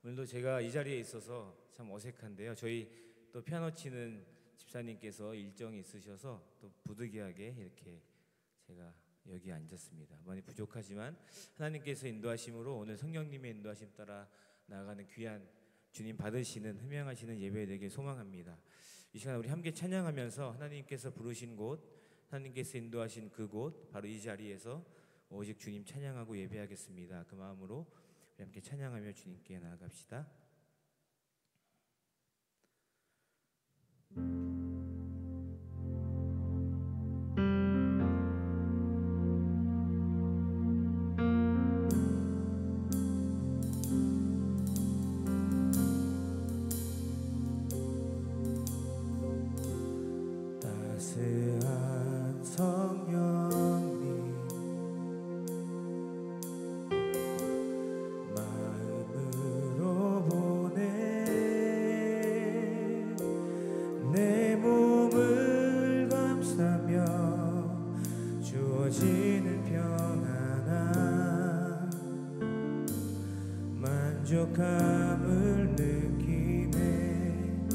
오늘도 제가 이 자리에 있어서 참 어색한데요. 저희 또 피아노 치는 집사님께서 일정이 있으셔서 또 부득이하게 이렇게 제가 여기 앉았습니다. 많이 부족하지만 하나님께서 인도하심으로 오늘 성령님의 인도하심 따라 나아가는 귀한 주님 받으시는 흠양하시는 예배 되길 소망합니다. 이 시간 우리 함께 찬양하면서 하나님께서 부르신 곳, 하나님께서 인도하신 그곳, 바로 이 자리에서 오직 주님 찬양하고 예배하겠습니다. 그 마음으로 우리 함께 찬양하며 주님께 나아갑시다. 따스한 성령님 마음으로 보내 내 몸을 감싸며 주어지는 평안함 만족함을 느끼네.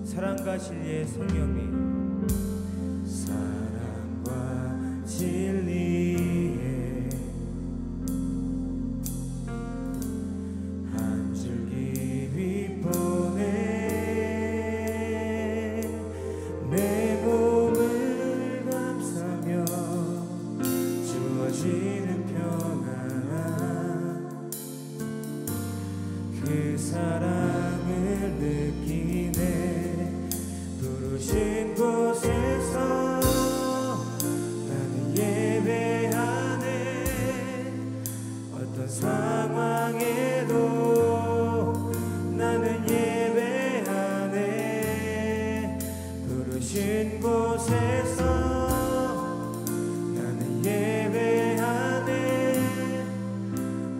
사랑과 진리의 성령님 사랑과 진리에 한 줄기 빛보내 내 몸을 감싸며 주어지는 평안함 그 사랑을 느끼네. 부르신 곳에서 나는 예배하네. 어떤 상황에도 나는 예배하네. 부르신 곳에서 나는 예배하네.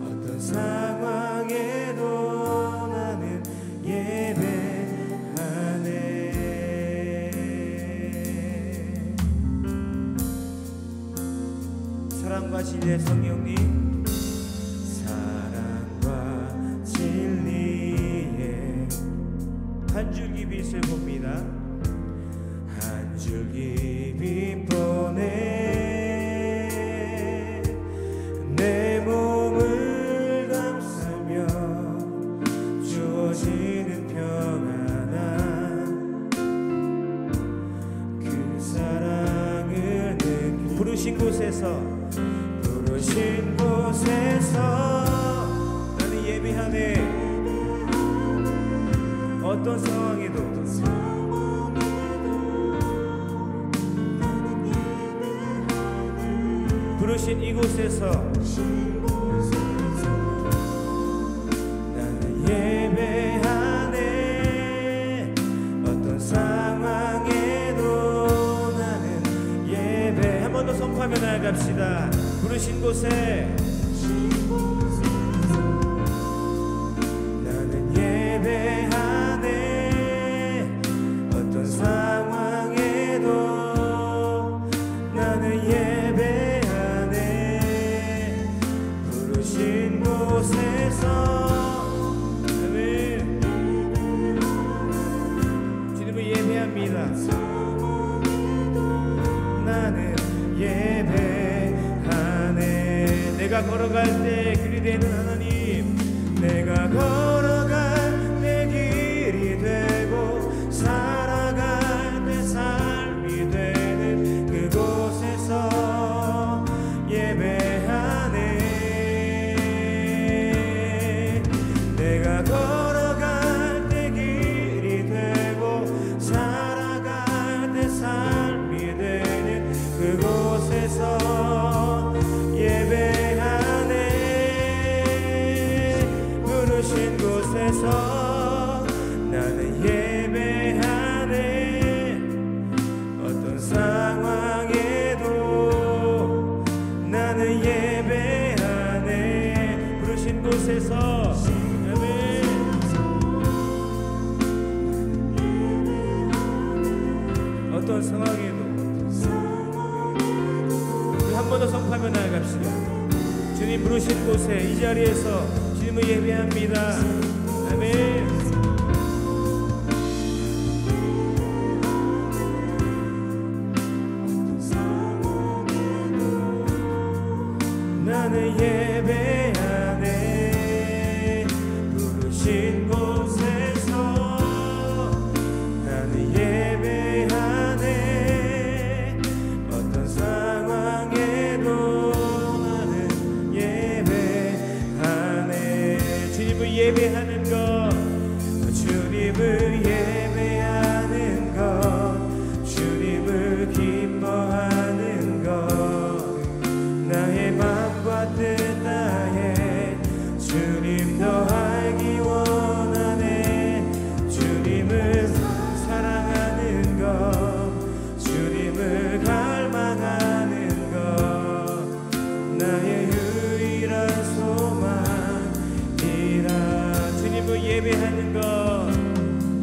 어떤 상황에도 나는 예배하네. 사랑과 진리의 성령님 사랑과 진리의 한 줄기 빛을 봅니다. 한 줄기 빛 보내 내 몸을 감싸며 주어지는 평안함 그 사랑을 느끼. 부르신 곳에서 부르신 곳에서 나는 예배하네. 어떤 상황에도 부르신 이곳에서 나는 예배하네. 어떤 상황에도 나는 예배. 한 번 더 선포하며 나아갑시다. 부르신 곳에 나는 예배하네. 어떤 상황에도 나는 예배하네. 부르신 곳에서 주님을 예배합니다. 나는 예배하네. 내가 걸어갈 때 길이 되는 하나님, 내가 걸어갈 때 길이 되고 살아갈 때 삶이 되는 그곳에서 예배하네. 내가 걸어갈 때 길이 되고 살아갈 때 삶이 되는 그곳에서 예배하네. 부르신 곳에서 나는 예배하네. 어떤 상황에도 나는 예배하네. 부르신 곳에서 어떤 상황에도 우리 한 번 더 선포하며 나아갑시다. 주님 부르신 곳에 이 자리에서 주님을 예배합니다. 아멘. 나는 예배하네 부르신 곳에서 나는 예배하네 어떤 상황에도 나는 예배하네 주님을 예배하는 것 주님을 예배하는 것 주님을 기뻐하는 것 나의 맘과 뜻 다해 주님 더 알기 원하네 주님을 사랑하는 것 주님을 갈망하는 것 나의 유일한 소망이라 주님을 예배하는 것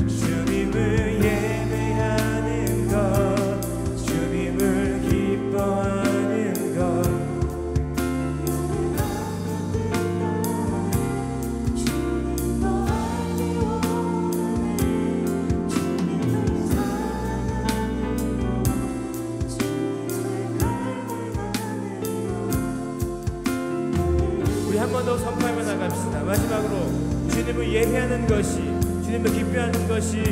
주님을 예배하는 것 주님을 기뻐하는 것 한 번 더 선포하며 나갑시다. 마지막으로 주님을 예배하는 것이 주님을 기뻐하는 것이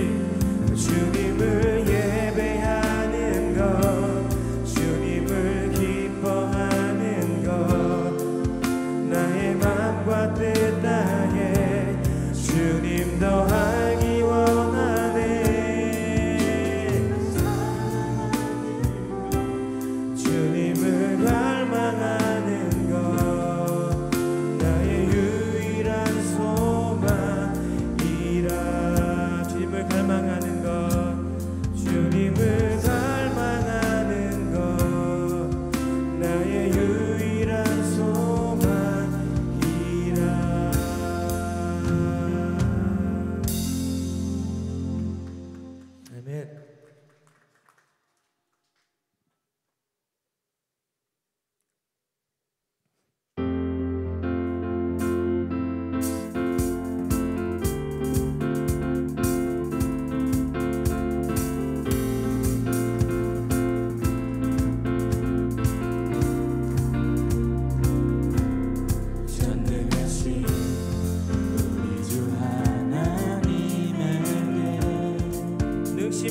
주님을 예배하는 것 주님을 기뻐하는 것 나의 맘과 뜻 다해 주님 더 알기 원하네 주님을 갈망하는 것 갈망하는 것 주님을 갈망하는 것 나의 유일한 소망이라 아멘.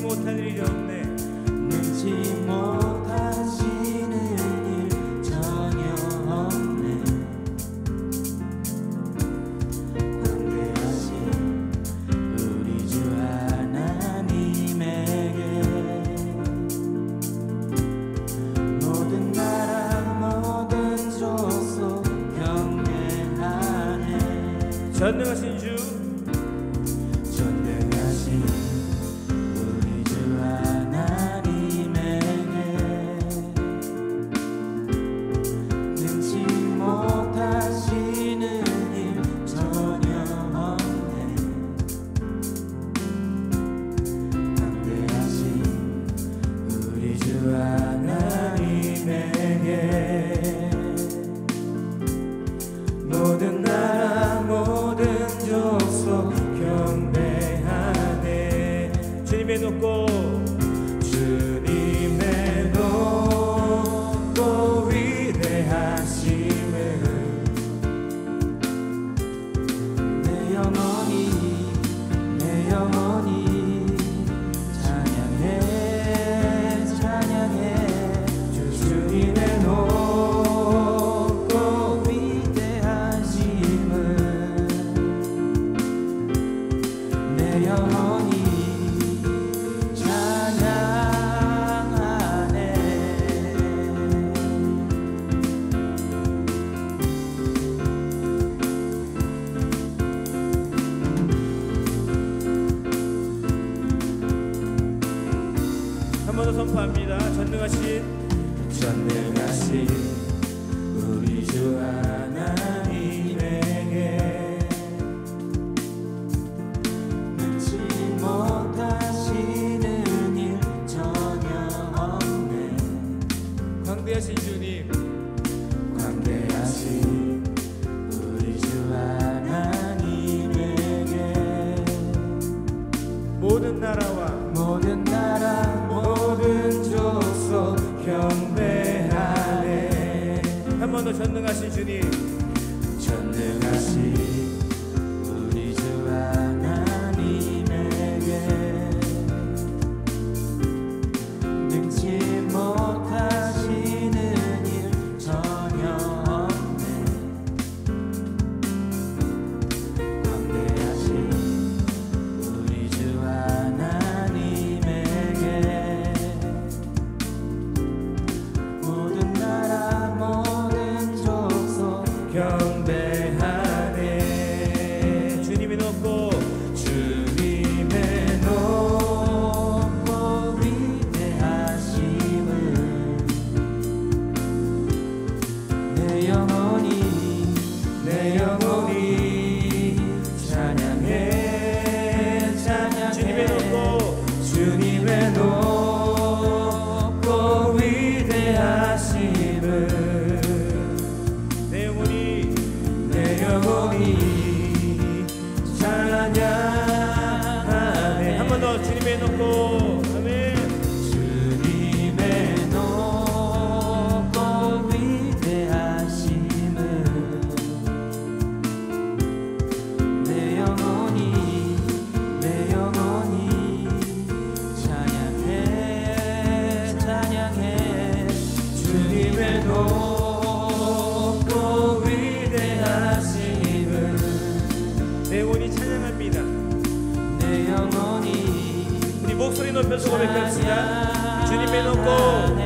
못할 일이 없네 능치 못하시는 일 전혀 없네 광대하신 우리 주 하나님에게 모든 나라 모든 족속 경배하네 전능하신 주 모든 나라 모든 족속 경배하네 주님의 높고 주님의 높고 위대하심을 내 영혼이 찬양해 찬양해 주님의 높고 위대하심을 내 영혼이 찬양하네 한 번 더 선포합니다. 전능하신 우리 주 하나님에게 능치 못하시는 일 전혀 없네 광대하신 주님 광대하신 우리 주 하나님에게 모든 나라와 모든 나라 모든 족속 경배하네. 한 번 더 전능하신 주님, 전능하신 우리 주 하나님에게 능치 못하시는 일 전혀 없네. 광대하신 우리 주 하나님에게 모든 나라 모든 족속 경배하네. 주님이 높고 주님의 높고 위대하심을 내 영혼이 찬양해 찬양해. 주님의 높고 주님의 높고 위대하심을 내 영혼이 내 영혼이 찬양하네. 한 번 더 주님의 높고 아멘. 주님의 높고 위대하심을 내 영혼이 찬양해 찬양해. 주님의 높고 위대하심을 내 영혼이 찬양합니다. 내 영혼이 우리 목소리 높여서 고백합시다. 주님의 높고 아멘.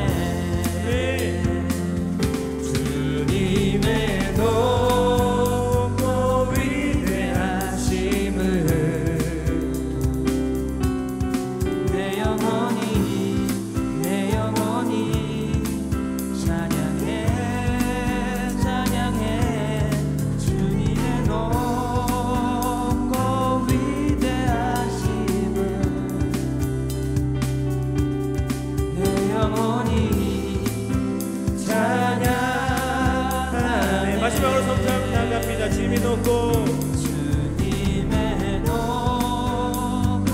주님의 높고 위대하심을 내 영혼이 찬양해 찬양해. 주님의 높고 위대하심을 내 영혼이 찬양하네. 마지막으로 성장 나갑니다. 주님이 높고 주님의 높고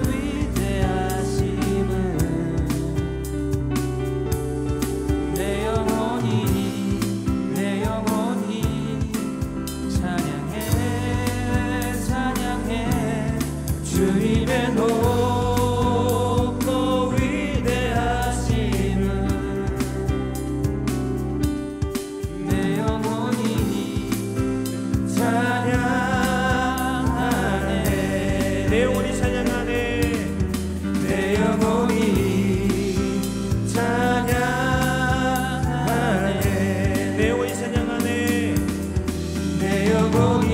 위대하심을 내 영혼이 찬양해 찬양해. 주님의 높고 위대하심을 내 영혼이 찬양하네. 내 영혼이 찬양하네. 내 영혼이 찬양하네. 내 영혼이 찬양하네. 내 영혼이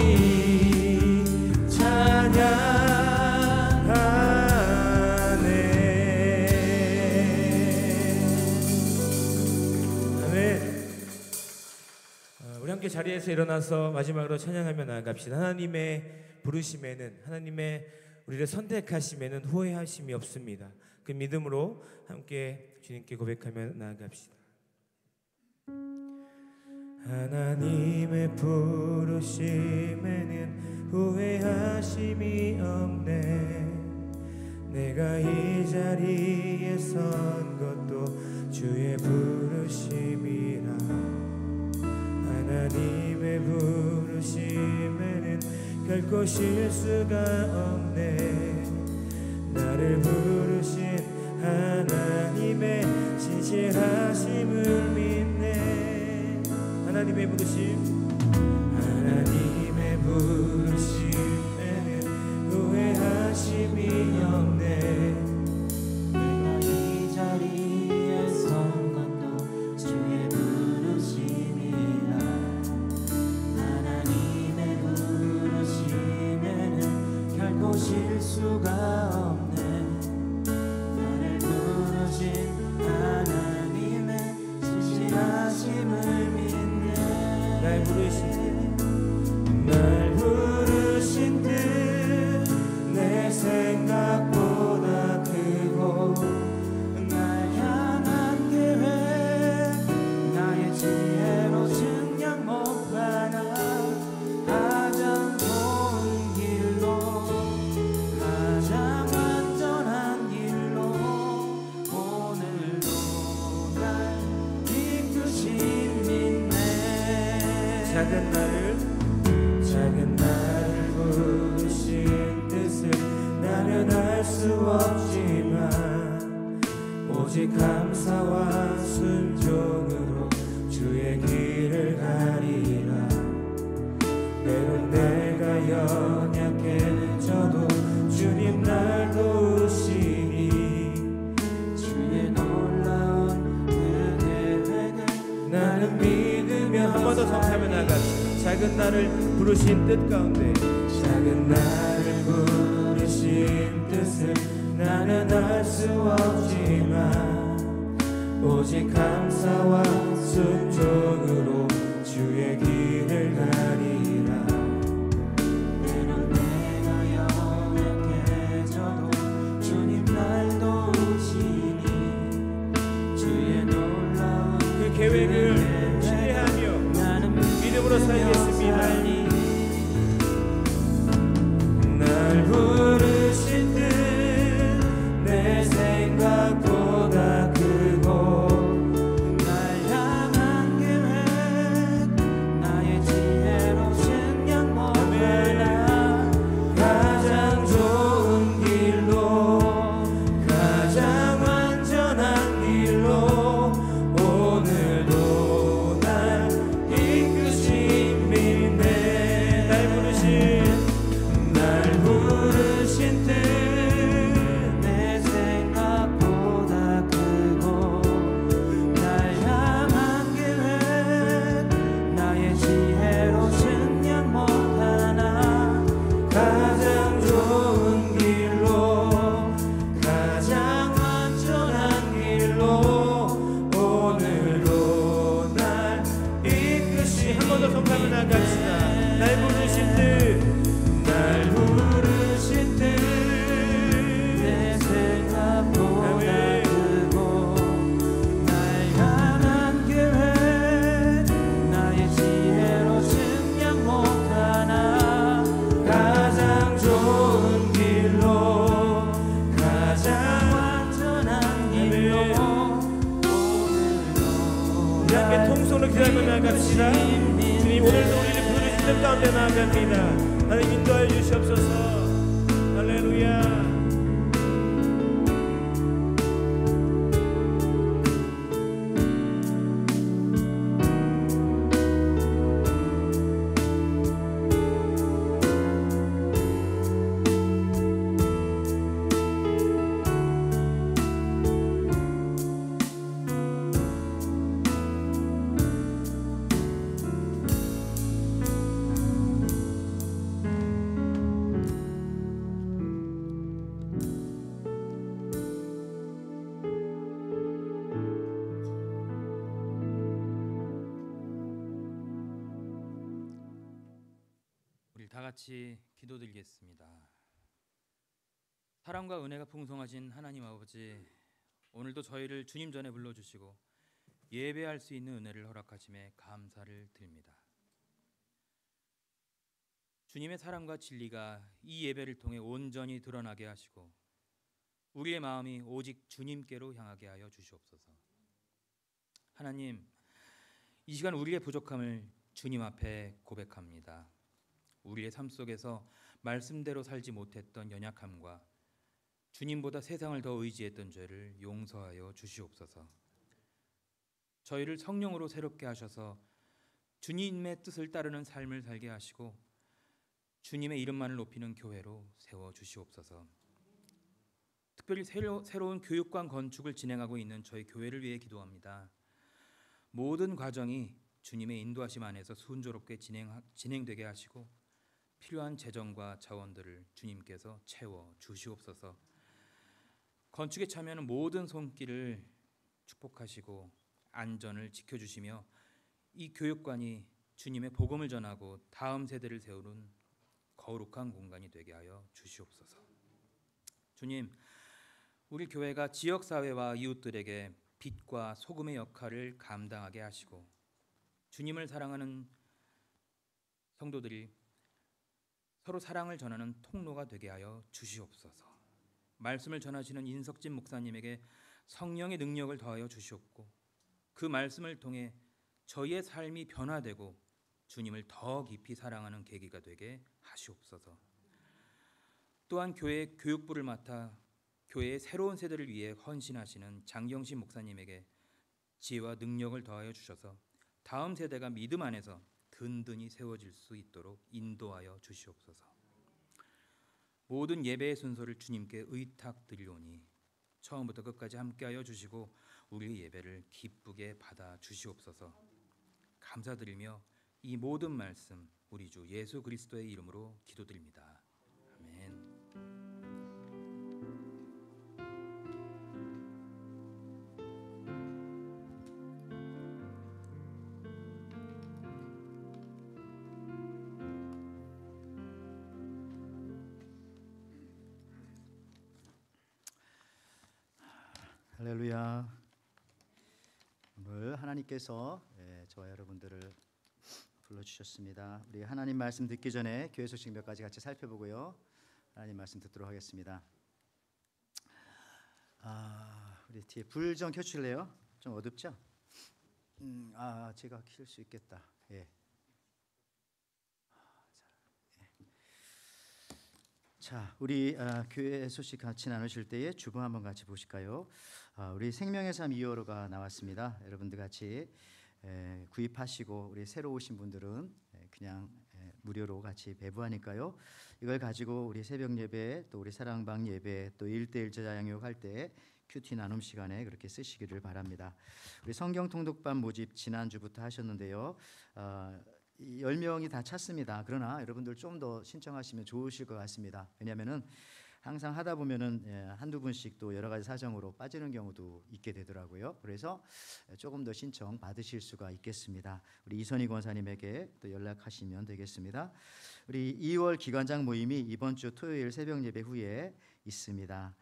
찬양하네. 아멘. 우리 함께 자리에서 일어나서 마지막으로 찬양하며 나아갑시다. 하나님의 부르심에는, 하나님의 우리를 선택하심에는 후회하심이 없습니다. 그 믿음으로 함께 주님께 고백하며 나아갑시다. 하나님의 부르심에는 후회하심이 없네. 내가 이 자리에 선 것도 주의 부르심이라. 하나님의 부르심에는 결코 실수가 없네. 나를 부르신 하나님의 진실하심을 믿네. 하나님의 부르심에는 후회하심이 없네. 내가 이 자리에 선 것도 주의 부르심이라. 하나님의 부르심에는 결코 실수가 없네. 나를 부르신 하나님의 진실하심을 믿네. 날 부르신 뜻 내 생각보다 크고 날 향한 계획 나의 지혜로 증량 못하나. 가장 좋은 길로 가장 수 없지만 오직 감사와 순종으로 주의 길을 가리라. 때론 내가 연약해져도 주님 날 도우시니 주의 놀라운 그 계획을 나는 믿으며 한 번 더 성사하며 나갑시다. 작은 나를 부르신 뜻 가운데 작은 나를 부르신 뜻을 나는 알 수 없지만 오직 감사와 순종으로 주의 길을 가리라. 때론 내가 연약해져도 주님 날 도우시니 주의 놀라운 그 계획을 신뢰하며 믿음으로 살겠습니다. 날 부르신 뜻 내 생각보다 크고 날 향한 계획 나의 지혜로 생각 못하나 가장 좋은 길로 가장 완전한 길로 오늘도 날 이끄신 믿네. 날 부르신 뜻 내 생각보다 크고 날 향한 계획 나의 지혜로 생각 못하나 가장 좋은 길로 가장 완전한 길로 오늘도 날 이끄시. 한 번 더 성사하며 나갑시다. 날 부르신 뜻 날 부르신 뜻 내 생각보다 크고 날 향한 계획 나의 지혜로 생각 못하나 가장 좋은 길로 가장 완전한 길로 오늘도 우리 함께 통성으로 기도하며 나갑시다. 주님 오늘도 우리를 부르신 뜻 가운데 나아갑니다. 하나님 인도하여 주시옵소서. 할렐루야. 다 같이 기도드리겠습니다. 사랑과 은혜가 풍성하신 하나님 아버지, 오늘도 저희를 주님 전에 불러주시고 예배할 수 있는 은혜를 허락하심에 감사를 드립니다. 주님의 사랑과 진리가 이 예배를 통해 온전히 드러나게 하시고 우리의 마음이 오직 주님께로 향하게 하여 주시옵소서. 하나님, 이 시간 우리의 부족함을 주님 앞에 고백합니다. 우리의 삶 속에서 말씀대로 살지 못했던 연약함과 주님보다 세상을 더 의지했던 죄를 용서하여 주시옵소서. 저희를 성령으로 새롭게 하셔서 주님의 뜻을 따르는 삶을 살게 하시고 주님의 이름만을 높이는 교회로 세워 주시옵소서. 특별히 새로운 교육관 건축을 진행하고 있는 저희 교회를 위해 기도합니다. 모든 과정이 주님의 인도하심 안에서 순조롭게 진행되게 하시고 필요한 재정과 자원들을 주님께서 채워 주시옵소서. 건축에 참여하는 모든 손길을 축복하시고 안전을 지켜주시며 이 교육관이 주님의 복음을 전하고 다음 세대를 세우는 거룩한 공간이 되게 하여 주시옵소서. 주님, 우리 교회가 지역사회와 이웃들에게 빛과 소금의 역할을 감당하게 하시고 주님을 사랑하는 성도들이 서로 사랑을 전하는 통로가 되게 하여 주시옵소서. 말씀을 전하시는 인석진 목사님에게 성령의 능력을 더하여 주시옵고 그 말씀을 통해 저희의 삶이 변화되고 주님을 더 깊이 사랑하는 계기가 되게 하시옵소서. 또한 교회의 교육부를 맡아 교회의 새로운 세대를 위해 헌신하시는 장경신 목사님에게 지혜와 능력을 더하여 주셔서 다음 세대가 믿음 안에서 든든히 세워질 수 있도록 인도하여 주시옵소서. 모든 예배의 순서를 주님께 의탁드리오니 처음부터 끝까지 함께하여 주시고 우리의 예배를 기쁘게 받아 주시옵소서. 감사드리며 이 모든 말씀 우리 주 예수 그리스도의 이름으로 기도드립니다. 아멘. 할렐루야. 오늘 하나님께서 저와 여러분들을 불러주셨습니다. 우리 하나님 말씀 듣기 전에 교회 소식 몇 가지 같이 살펴보고요. 하나님 말씀 듣도록 하겠습니다. 우리 뒤에 불 좀 켜주실래요? 좀 어둡죠? 제가 켤 수 있겠다. 예. 자, 우리 교회 소식 같이 나누실 때에 주보 한번 같이 보실까요? 우리 생명의 삶 2호로가 나왔습니다. 여러분들 같이 구입하시고 우리 새로 오신 분들은 그냥 무료로 같이 배부하니까요. 이걸 가지고 우리 새벽 예배 또 우리 사랑방 예배 또 1대1 제자양육 할 때 큐티 나눔 시간에 그렇게 쓰시기를 바랍니다. 우리 성경 통독반 모집 지난주부터 하셨는데요. 10명이 다 찼습니다. 그러나 여러분들 좀 더 신청하시면 좋으실 것 같습니다. 왜냐하면은 항상 하다 보면은 한두 분씩 또 여러 가지 사정으로 빠지는 경우도 있게 되더라고요. 그래서 조금 더 신청 받으실 수가 있겠습니다. 우리 이선희 권사님에게 또 연락하시면 되겠습니다. 우리 2월 기관장 모임이 이번 주 토요일 새벽 예배 후에 있습니다.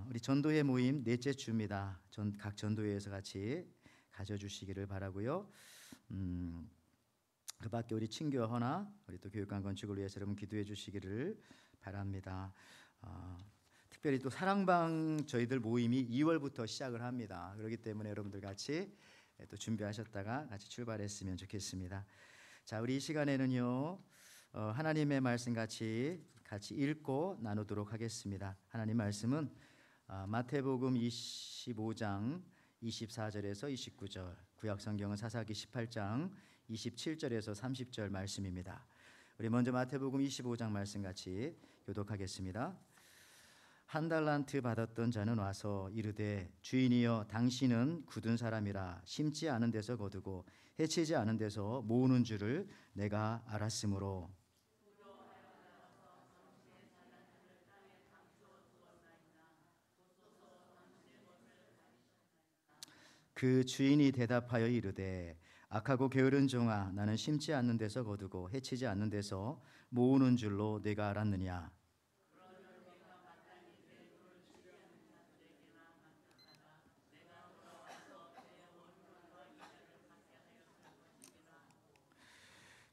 우리 전도회 모임 넷째 주입니다. 각 전도회에서 같이 가져주시기를 바라고요. 그 밖에 우리 친교 허나 우리 또 교육관 건축을 위해서 여러분 기도해 주시기를 바랍니다. 특별히 또 사랑방 저희들 모임이 2월부터 시작을 합니다. 그렇기 때문에 여러분들 같이 또 준비하셨다가 같이 출발했으면 좋겠습니다. 자, 우리 이 시간에는요 하나님의 말씀 같이 읽고 나누도록 하겠습니다. 하나님 말씀은 마태복음 25장 24절에서 29절, 구약성경은 사사기 18장 27절에서 30절 말씀입니다. 우리 먼저 마태복음 25장 말씀 같이 교독하겠습니다. 한 달란트 받았던 자는 와서 이르되 주인이여 당신은 굳은 사람이라 심지 않은 데서 거두고 해치지 않은 데서 모으는 줄을 내가 알았으므로 그 주인이 대답하여 이르되 악하고 게으른 종아 나는 심지 않는 데서 거두고 해치지 않는 데서 모으는 줄로 내가 알았느냐.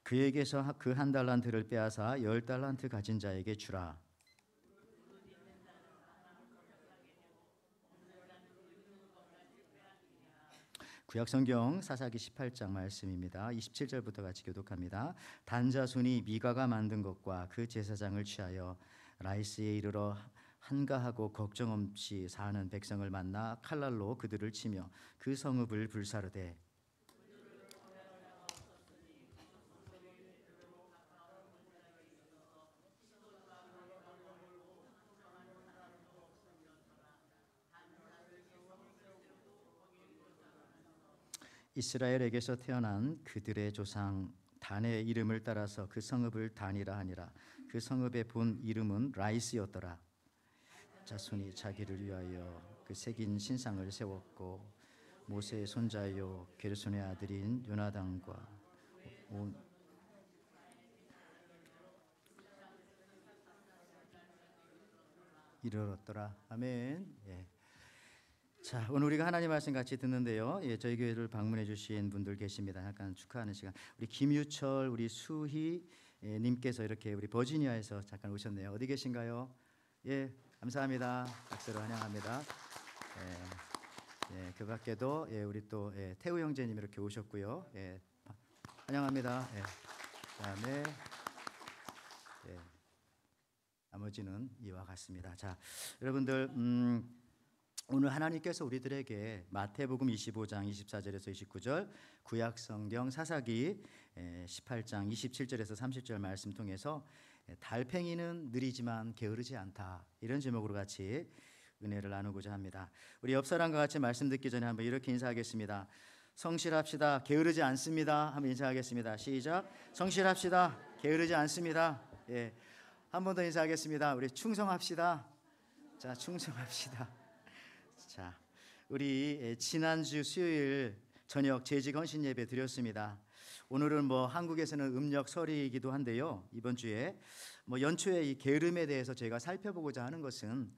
그에게서 그 한 달란트를 빼앗아 10달란트 가진 자에게 주라. 구약성경 사사기 18장 말씀입니다. 27절부터 같이 교독합니다. 단자손이 미가가 만든 것과 그 제사장을 취하여 라이스에 이르러 한가하고 걱정 없이 사는 백성을 만나 칼날로 그들을 치며 그 성읍을 불사르되 이스라엘에게서 태어난 그들의 조상 단의 이름을 따라서 그 성읍을 단이라 하니라. 그 성읍의 본 이름은 라이스였더라. 자손이 자기를 위하여 그 새긴 신상을 세웠고 모세의 손자요 게르손의 아들인 요나단과 이르렀더라. 아멘. 예. 자, 오늘 우리가 하나님 말씀 같이 듣는데요. 저희 교회를 방문해 주신 분들 계십니다. 약간 축하하는 시간. 우리 김유철, 우리 수희 님께서 이렇게 우리 버지니아에서 잠깐 오셨네요. 어디 계신가요? 예, 감사합니다. 박수로 환영합니다. 그 밖에도 우리 또 태우 형제님 이렇게 오셨고요. 환영합니다. 그다음에 나머지는 이와 같습니다. 자, 여러분들 오늘 하나님께서 우리들에게 마태복음 25장 24절에서 29절, 구약성경 사사기 18장 27절에서 30절 말씀 통해서 달팽이는 느리지만 게으르지 않다, 이런 제목으로 같이 은혜를 나누고자 합니다. 우리 옆 사람과 같이 말씀 듣기 전에 한번 이렇게 인사하겠습니다. 성실합시다, 게으르지 않습니다. 한번 인사하겠습니다. 시작. 성실합시다, 게으르지 않습니다. 예, 한 번 더 인사하겠습니다. 우리 충성합시다. 자, 충성합시다. 자, 우리 지난주 수요일 저녁 재직 헌신 예배 드렸습니다. 오늘은 한국에서는 음력설이기도 한데요. 이번 주에 연초에 이 게으름에 대해서 제가 살펴보고자 하는 것은,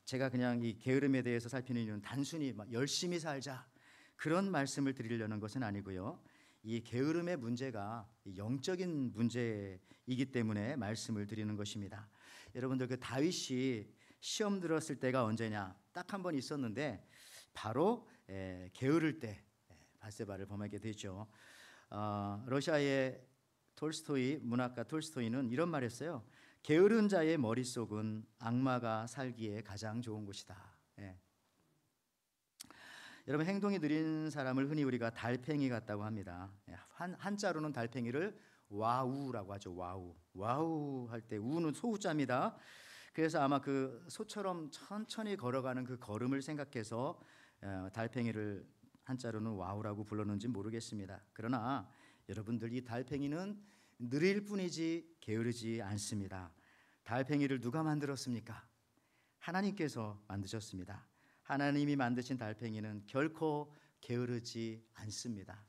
제가 그냥 이 게으름에 대해서 살피는 이유는 단순히 열심히 살자 그런 말씀을 드리려는 것은 아니고요. 이 게으름의 문제가 영적인 문제이기 때문에 말씀을 드리는 것입니다. 여러분들 그 다윗이 시험 들었을 때가 언제냐? 딱 한 번 있었는데 바로 게으를 때 밧세바를 범하게 되죠. 러시아의 톨스토이, 문학가 톨스토이는 이런 말했어요. 게으른 자의 머릿속은 악마가 살기에 가장 좋은 곳이다. 여러분, 행동이 느린 사람을 흔히 우리가 달팽이 같다고 합니다. 한자로는 달팽이를 와우라고 하죠. 와우 할 때 우는 소우자입니다. 그래서 아마 그 소처럼 천천히 걸어가는 그 걸음을 생각해서 달팽이를 한자로는 와우라고 불렀는지 모르겠습니다. 그러나 여러분들, 이 달팽이는 느릴 뿐이지 게으르지 않습니다. 달팽이를 누가 만들었습니까? 하나님께서 만드셨습니다. 하나님이 만드신 달팽이는 결코 게으르지 않습니다.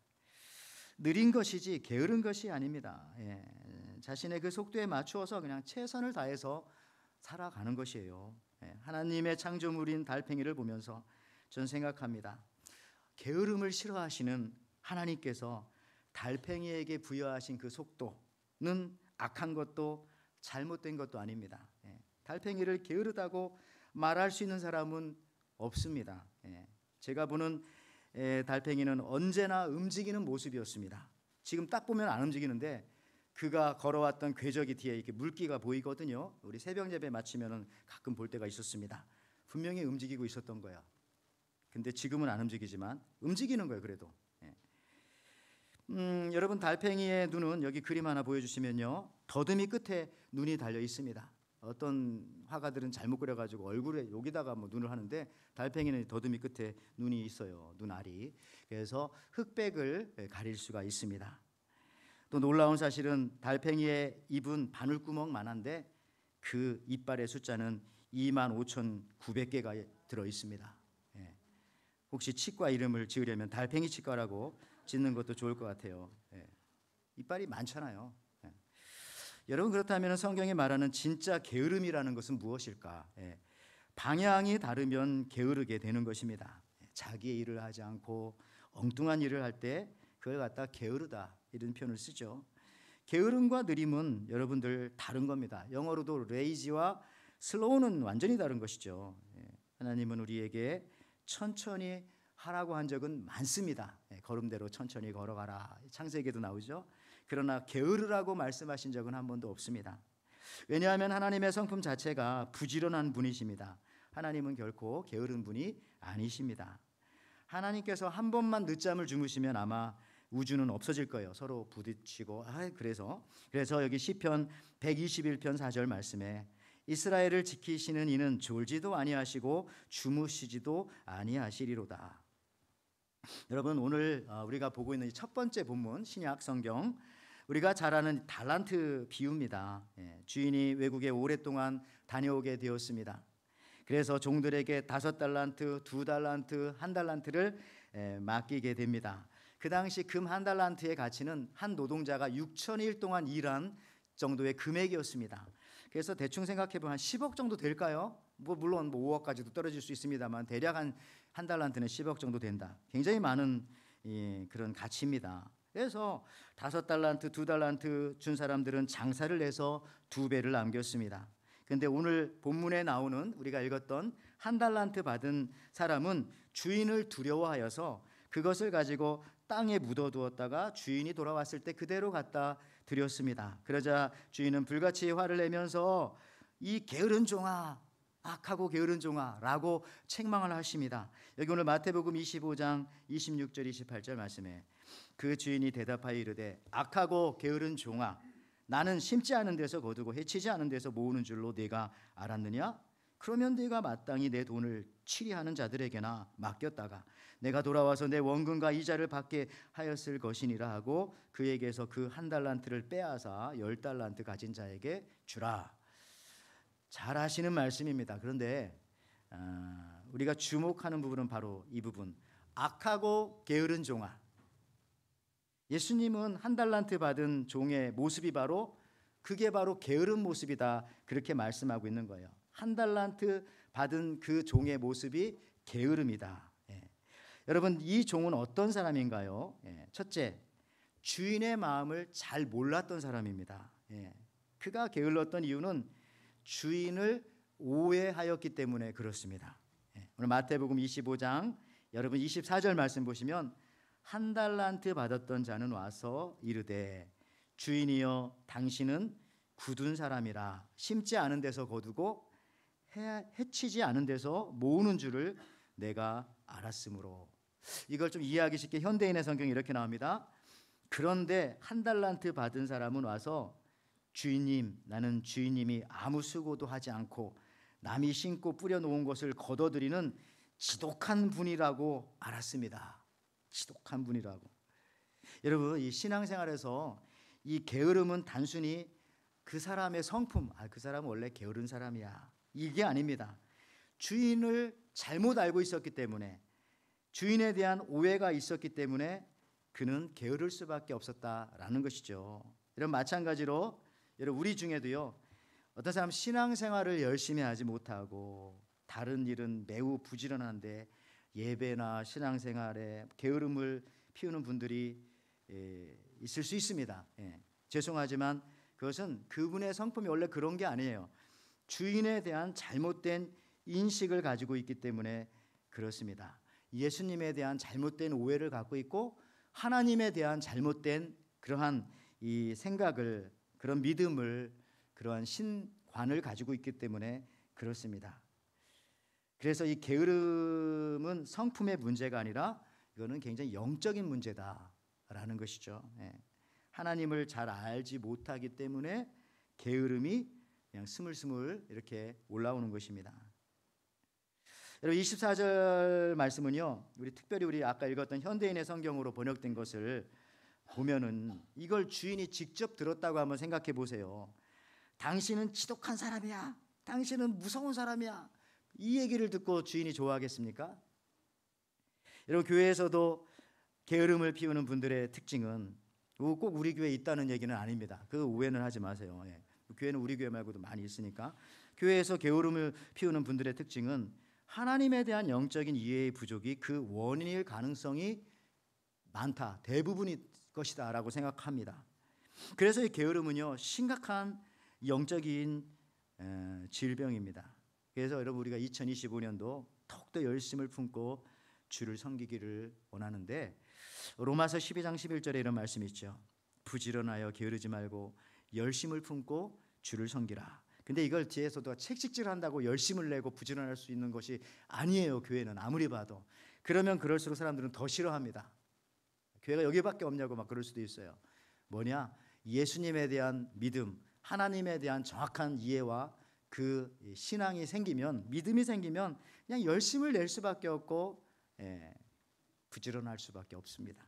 느린 것이지 게으른 것이 아닙니다. 자신의 그 속도에 맞추어서 그냥 최선을 다해서 살아가는 것이에요. 하나님의 창조물인 달팽이를 보면서 전 생각합니다. 게으름을 싫어하시는 하나님께서 달팽이에게 부여하신 그 속도는 악한 것도 잘못된 것도 아닙니다. 달팽이를 게으르다고 말할 수 있는 사람은 없습니다. 제가 보는 달팽이는 언제나 움직이는 모습이었습니다. 지금 딱 보면 안 움직이는데 그가 걸어왔던 궤적이 뒤에 이렇게 물기가 보이거든요. 우리 새벽 예배 마치면은 가끔 볼 때가 있었습니다. 분명히 움직이고 있었던 거예요. 근데 지금은 안 움직이지만 움직이는 거예요. 그래도. 여러분, 달팽이의 눈은 여기 그림 하나 보여주시면요, 더듬이 끝에 눈이 달려 있습니다. 어떤 화가들은 잘못 그려가지고 얼굴에 여기다가 눈을 하는데 달팽이는 더듬이 끝에 눈이 있어요. 눈알이. 그래서 흑백을 가릴 수가 있습니다. 또 놀라운 사실은 달팽이의 입은 바늘구멍만한데 그 이빨의 숫자는 25,900개가 들어 있습니다. 혹시 치과 이름을 지으려면 달팽이 치과라고 짓는 것도 좋을 것 같아요. 이빨이 많잖아요. 여러분, 그렇다면 성경이 말하는 진짜 게으름이라는 것은 무엇일까? 방향이 다르면 게으르게 되는 것입니다. 자기의 일을 하지 않고 엉뚱한 일을 할 때 그걸 갖다 게으르다, 이런 표현을 쓰죠. 게으름과 느림은 여러분들 다른 겁니다. 영어로도 lazy와 slow는 완전히 다른 것이죠. 하나님은 우리에게 천천히 하라고 한 적은 많습니다. 걸음대로 천천히 걸어가라, 창세기에도 나오죠. 그러나 게으르라고 말씀하신 적은 한 번도 없습니다. 왜냐하면 하나님의 성품 자체가 부지런한 분이십니다. 하나님은 결코 게으른 분이 아니십니다. 하나님께서 한 번만 늦잠을 주무시면 아마 우주는 없어질 거예요. 서로 부딪히고. 그래서 여기 시편 121편 4절 말씀에 이스라엘을 지키시는 이는 졸지도 아니하시고 주무시지도 아니하시리로다. 여러분, 오늘 우리가 보고 있는 첫 번째 본문, 신약 성경, 우리가 잘 아는 달란트 비유입니다. 주인이 외국에 오랫동안 다녀오게 되었습니다. 그래서 종들에게 5달란트, 2달란트, 1달란트를 맡기게 됩니다. 그 당시 금 1달란트의 가치는 한 노동자가 6,000일 동안 일한 정도의 금액이었습니다. 그래서 대충 생각해보면 한 10억 정도 될까요? 물론 5억까지도 떨어질 수 있습니다만 대략 한 달란트는 10억 정도 된다. 굉장히 많은 그런 가치입니다. 그래서 5달란트, 2달란트 준 사람들은 장사를 해서 2배를 남겼습니다. 그런데 오늘 본문에 나오는 우리가 읽었던 1달란트 받은 사람은 주인을 두려워하여서 그것을 가지고 땅에 묻어두었다가 주인이 돌아왔을 때 그대로 갖다 드렸습니다. 그러자 주인은 불같이 화를 내면서 이 게으른 종아, 악하고 게으른 종아라고 책망을 하십니다. 여기 오늘 마태복음 25장 26절 28절 말씀에 그 주인이 대답하여 이르되 악하고 게으른 종아, 나는 심지 않은 데서 거두고 해치지 않은 데서 모으는 줄로 네가 알았느냐? 그러면 네가 마땅히 내 돈을 치리하는 자들에게나 맡겼다가 내가 돌아와서 내 원금과 이자를 받게 하였을 것이니라 하고 그에게서 그 한 달란트를 빼앗아 10달란트 가진 자에게 주라. 잘 아시는 말씀입니다. 그런데 우리가 주목하는 부분은 바로 이 부분, 악하고 게으른 종아. 예수님은 한 달란트 받은 종의 모습이 그게 바로 게으른 모습이다, 그렇게 말씀하고 있는 거예요. 한 달란트 받은 그 종의 모습이 게으름이다. 여러분, 이 종은 어떤 사람인가요? 첫째, 주인의 마음을 잘 몰랐던 사람입니다. 그가 게을렀던 이유는 주인을 오해하였기 때문에 그렇습니다. 오늘 마태복음 25장 여러분 24절 말씀 보시면 한 달란트 받았던 자는 와서 이르되 주인이여 당신은 굳은 사람이라 심지 않은 데서 거두고 해치지 않은 데서 모으는 줄을 내가 알았으므로. 이걸 좀 이해하기 쉽게 현대인의 성경이 이렇게 나옵니다. 그런데 한 달란트 받은 사람은 와서 주인님, 나는 주인님이 아무 수고도 하지 않고 남이 심고 뿌려놓은 것을 거둬들이는 지독한 분이라고 알았습니다. 지독한 분이라고. 여러분, 이 신앙생활에서 이 게으름은 단순히 그 사람의 성품, 그 사람은 원래 게으른 사람이야, 이게 아닙니다. 주인을 잘못 알고 있었기 때문에, 주인에 대한 오해가 있었기 때문에 그는 게으를 수밖에 없었다라는 것이죠. 여러분, 마찬가지로 여러분 우리 중에도요, 어떤 사람 신앙생활을 열심히 하지 못하고 다른 일은 매우 부지런한데 예배나 신앙생활에 게으름을 피우는 분들이 있을 수 있습니다. 죄송하지만 그것은 그분의 성품이 원래 그런 게 아니에요. 주인에 대한 잘못된 인식을 가지고 있기 때문에 그렇습니다. 예수님에 대한 잘못된 오해를 갖고 있고 하나님에 대한 잘못된 그러한 이 생각을, 그런 믿음을, 그러한 신관을 가지고 있기 때문에 그렇습니다. 그래서 이 게으름은 성품의 문제가 아니라 이거는 굉장히 영적인 문제다라는 것이죠. 하나님을 잘 알지 못하기 때문에 게으름이 그냥 스물스물 이렇게 올라오는 것입니다. 여러분, 24절 말씀은요, 특별히 우리 아까 읽었던 현대인의 성경으로 번역된 것을 보면은 이걸 주인이 직접 들었다고 한번 생각해 보세요. 당신은 지독한 사람이야, 당신은 무서운 사람이야, 이 얘기를 듣고 주인이 좋아하겠습니까? 여러분, 교회에서도 게으름을 피우는 분들의 특징은 꼭 우리 교회에 있다는 얘기는 아닙니다. 그 오해는 하지 마세요. 교회는 우리 교회 말고도 많이 있으니까. 교회에서 게으름을 피우는 분들의 특징은 하나님에 대한 영적인 이해의 부족이 그 원인일 가능성이 많다, 대부분일 것이다 라고 생각합니다. 그래서 이 게으름은요, 심각한 영적인 질병입니다. 그래서 여러분, 우리가 2025년도 더욱더 열심을 품고 주를 섬기기를 원하는데, 로마서 12장 11절에 이런 말씀이 있죠. 부지런하여 게으르지 말고 열심을 품고 주를 섬기라. 근데 이걸 뒤에서도 책찍질한다고 열심을 내고 부지런할 수 있는 것이 아니에요. 교회는 아무리 봐도. 그러면 그럴수록 사람들은 더 싫어합니다. 교회가 여기밖에 없냐고 막 그럴 수도 있어요. 뭐냐? 예수님에 대한 믿음, 하나님에 대한 정확한 이해와 그 신앙이 생기면, 믿음이 생기면 그냥 열심을 낼 수밖에 없고 부지런할 수밖에 없습니다.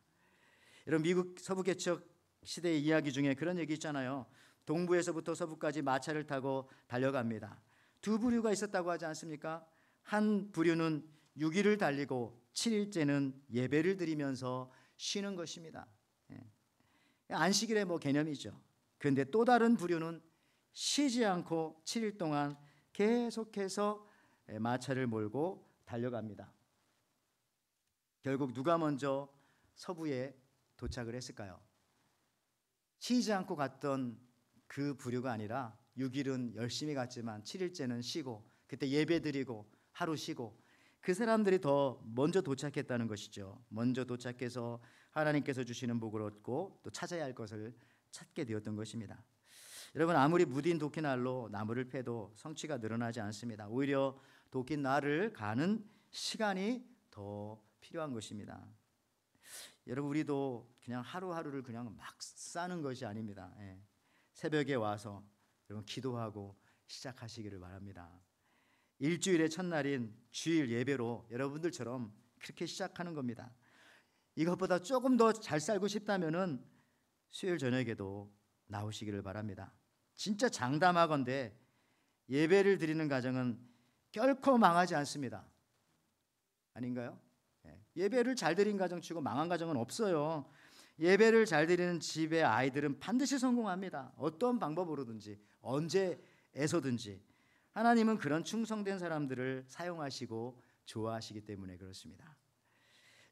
여러분, 미국 서부 개척 시대의 이야기 중에 그런 얘기 있잖아요. 동부에서부터 서부까지 마차를 타고 달려갑니다. 두 부류가 있었다고 하지 않습니까? 한 부류는 6일을 달리고 7일째는 예배를 드리면서 쉬는 것입니다. 안식일의 개념이죠. 그런데 또 다른 부류는 쉬지 않고 7일 동안 계속해서 마차를 몰고 달려갑니다. 결국 누가 먼저 서부에 도착을 했을까요? 쉬지 않고 갔던 그 부류가 아니라 6일은 열심히 갔지만 7일째는 쉬고, 그때 예배 드리고 하루 쉬고, 그 사람들이 더 먼저 도착했다는 것이죠. 먼저 도착해서 하나님께서 주시는 복을 얻고 또 찾아야 할 것을 찾게 되었던 것입니다. 여러분, 아무리 무딘 도끼날로 나무를 패도 성취가 늘어나지 않습니다. 오히려 도끼날을 가는 시간이 더 필요한 것입니다. 여러분, 우리도 그냥 하루하루를 그냥 막 사는 것이 아닙니다. 새벽에 와서 여러분 기도하고 시작하시기를 바랍니다. 일주일의 첫날인 주일 예배로 여러분들처럼 그렇게 시작하는 겁니다. 이것보다 조금 더 잘 살고 싶다면은 수요일 저녁에도 나오시기를 바랍니다. 진짜 장담하건대 예배를 드리는 가정은 결코 망하지 않습니다. 아닌가요? 예배를 잘 드린 가정 치고 망한 가정은 없어요. 예배를 잘 드리는 집의 아이들은 반드시 성공합니다. 어떤 방법으로든지 언제에서든지 하나님은 그런 충성된 사람들을 사용하시고 좋아하시기 때문에 그렇습니다.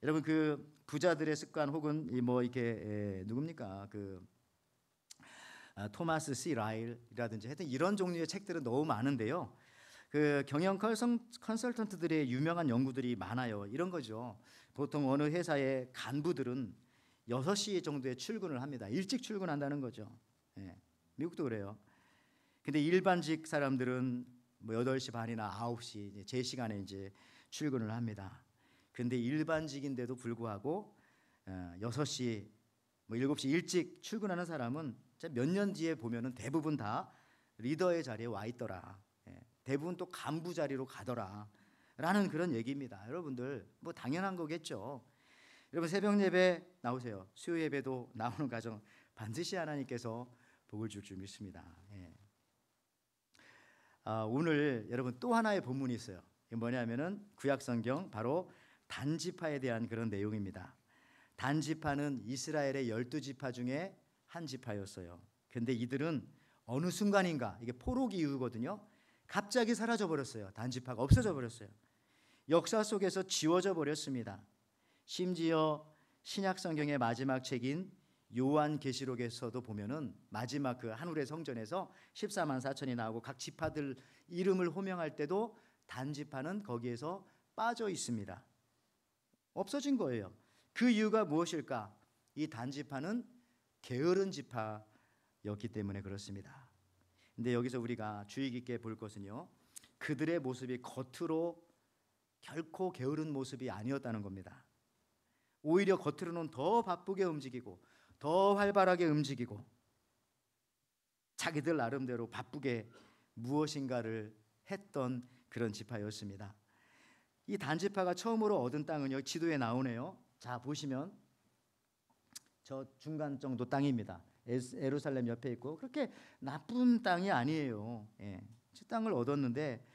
여러분, 그 부자들의 습관 혹은 이렇게 누굽니까? 토마스 C. 라일이라든지 하여튼 이런 종류의 책들은 너무 많은데요. 그 경영 컨설턴트들의 유명한 연구들이 많아요. 이런 거죠. 보통 어느 회사의 간부들은 6시 정도에 출근을 합니다. 일찍 출근한다는 거죠. 미국도 그래요. 근데 일반직 사람들은 8시 반이나 9시 제 시간에 이제 출근을 합니다. 근데 일반직인데도 불구하고 6시 7시 일찍 출근하는 사람은 몇 년 뒤에 보면은 대부분 다 리더의 자리에 와 있더라. 대부분 또 간부 자리로 가더라. 라는 그런 얘기입니다. 여러분들 당연한 거겠죠. 여러분, 새벽 예배 나오세요. 수요 예배도 나오는 가정 반드시 하나님께서 복을 줄 줄 믿습니다. 오늘 여러분 또 하나의 본문이 있어요. 이게 뭐냐면은 구약성경 바로 단지파에 대한 그런 내용입니다. 단지파는 이스라엘의 12지파 중에 한 지파였어요. 근데 이들은 어느 순간인가, 이게 포로 기후거든요, 갑자기 사라져 버렸어요. 단지파가 없어져 버렸어요. 역사 속에서 지워져 버렸습니다. 심지어 신약 성경의 마지막 책인 요한계시록에서도 보면은 마지막 그 하늘의 성전에서 14만 4천이 나오고 각 지파들 이름을 호명할 때도 단지파는 거기에서 빠져 있습니다. 없어진 거예요. 그 이유가 무엇일까? 이 단지파는 게으른 지파였기 때문에 그렇습니다. 근데 여기서 우리가 주의 깊게 볼 것은요, 그들의 모습이 겉으로 결코 게으른 모습이 아니었다는 겁니다. 오히려 겉으로는 더 바쁘게 움직이고 더 활발하게 움직이고 자기들 나름대로 바쁘게 무엇인가를 했던 그런 지파였습니다. 이 단지파가 처음으로 얻은 땅은요, 지도에 나오네요. 자, 보시면 저 중간 정도 땅입니다. 예루살렘 옆에 있고 그렇게 나쁜 땅이 아니에요. 저 땅을 얻었는데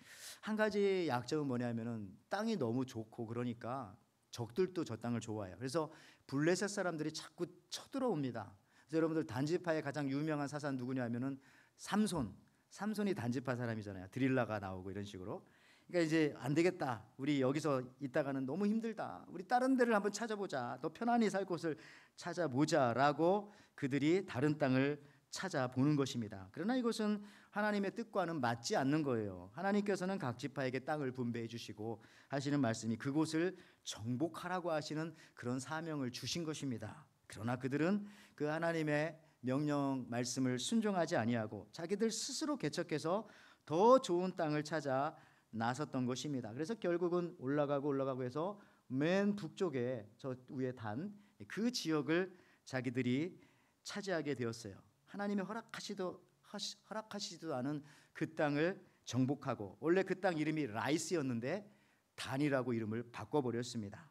한 가지 약점은 뭐냐면은 땅이 너무 좋고 그러니까 적들도 저 땅을 좋아해요. 그래서 블레셋 사람들이 자꾸 쳐들어옵니다. 그래서 여러분들 단지파의 가장 유명한 사사 누구냐면은 삼손이 단지파 사람이잖아요. 드릴라가 나오고 이런 식으로. 그러니까 이제 안 되겠다. 우리 여기서 있다가는 너무 힘들다. 우리 다른 데를 한번 찾아보자. 더 편안히 살 곳을 찾아보자라고 그들이 다른 땅을 찾아보는 것입니다. 그러나 이것은 하나님의 뜻과는 맞지 않는 거예요. 하나님께서는 각 지파에게 땅을 분배해 주시고 하시는 말씀이 그곳을 정복하라고 하시는 그런 사명을 주신 것입니다. 그러나 그들은 그 하나님의 명령 말씀을 순종하지 아니하고 자기들 스스로 개척해서 더 좋은 땅을 찾아 나섰던 것입니다. 그래서 결국은 올라가고 해서 맨 북쪽에 저 위에 단 그 지역을 자기들이 차지하게 되었어요. 하나님이 허락하시지도 않은 그 땅을 정복하고, 원래 그 땅 이름이 라이스였는데 단이라고 이름을 바꿔버렸습니다.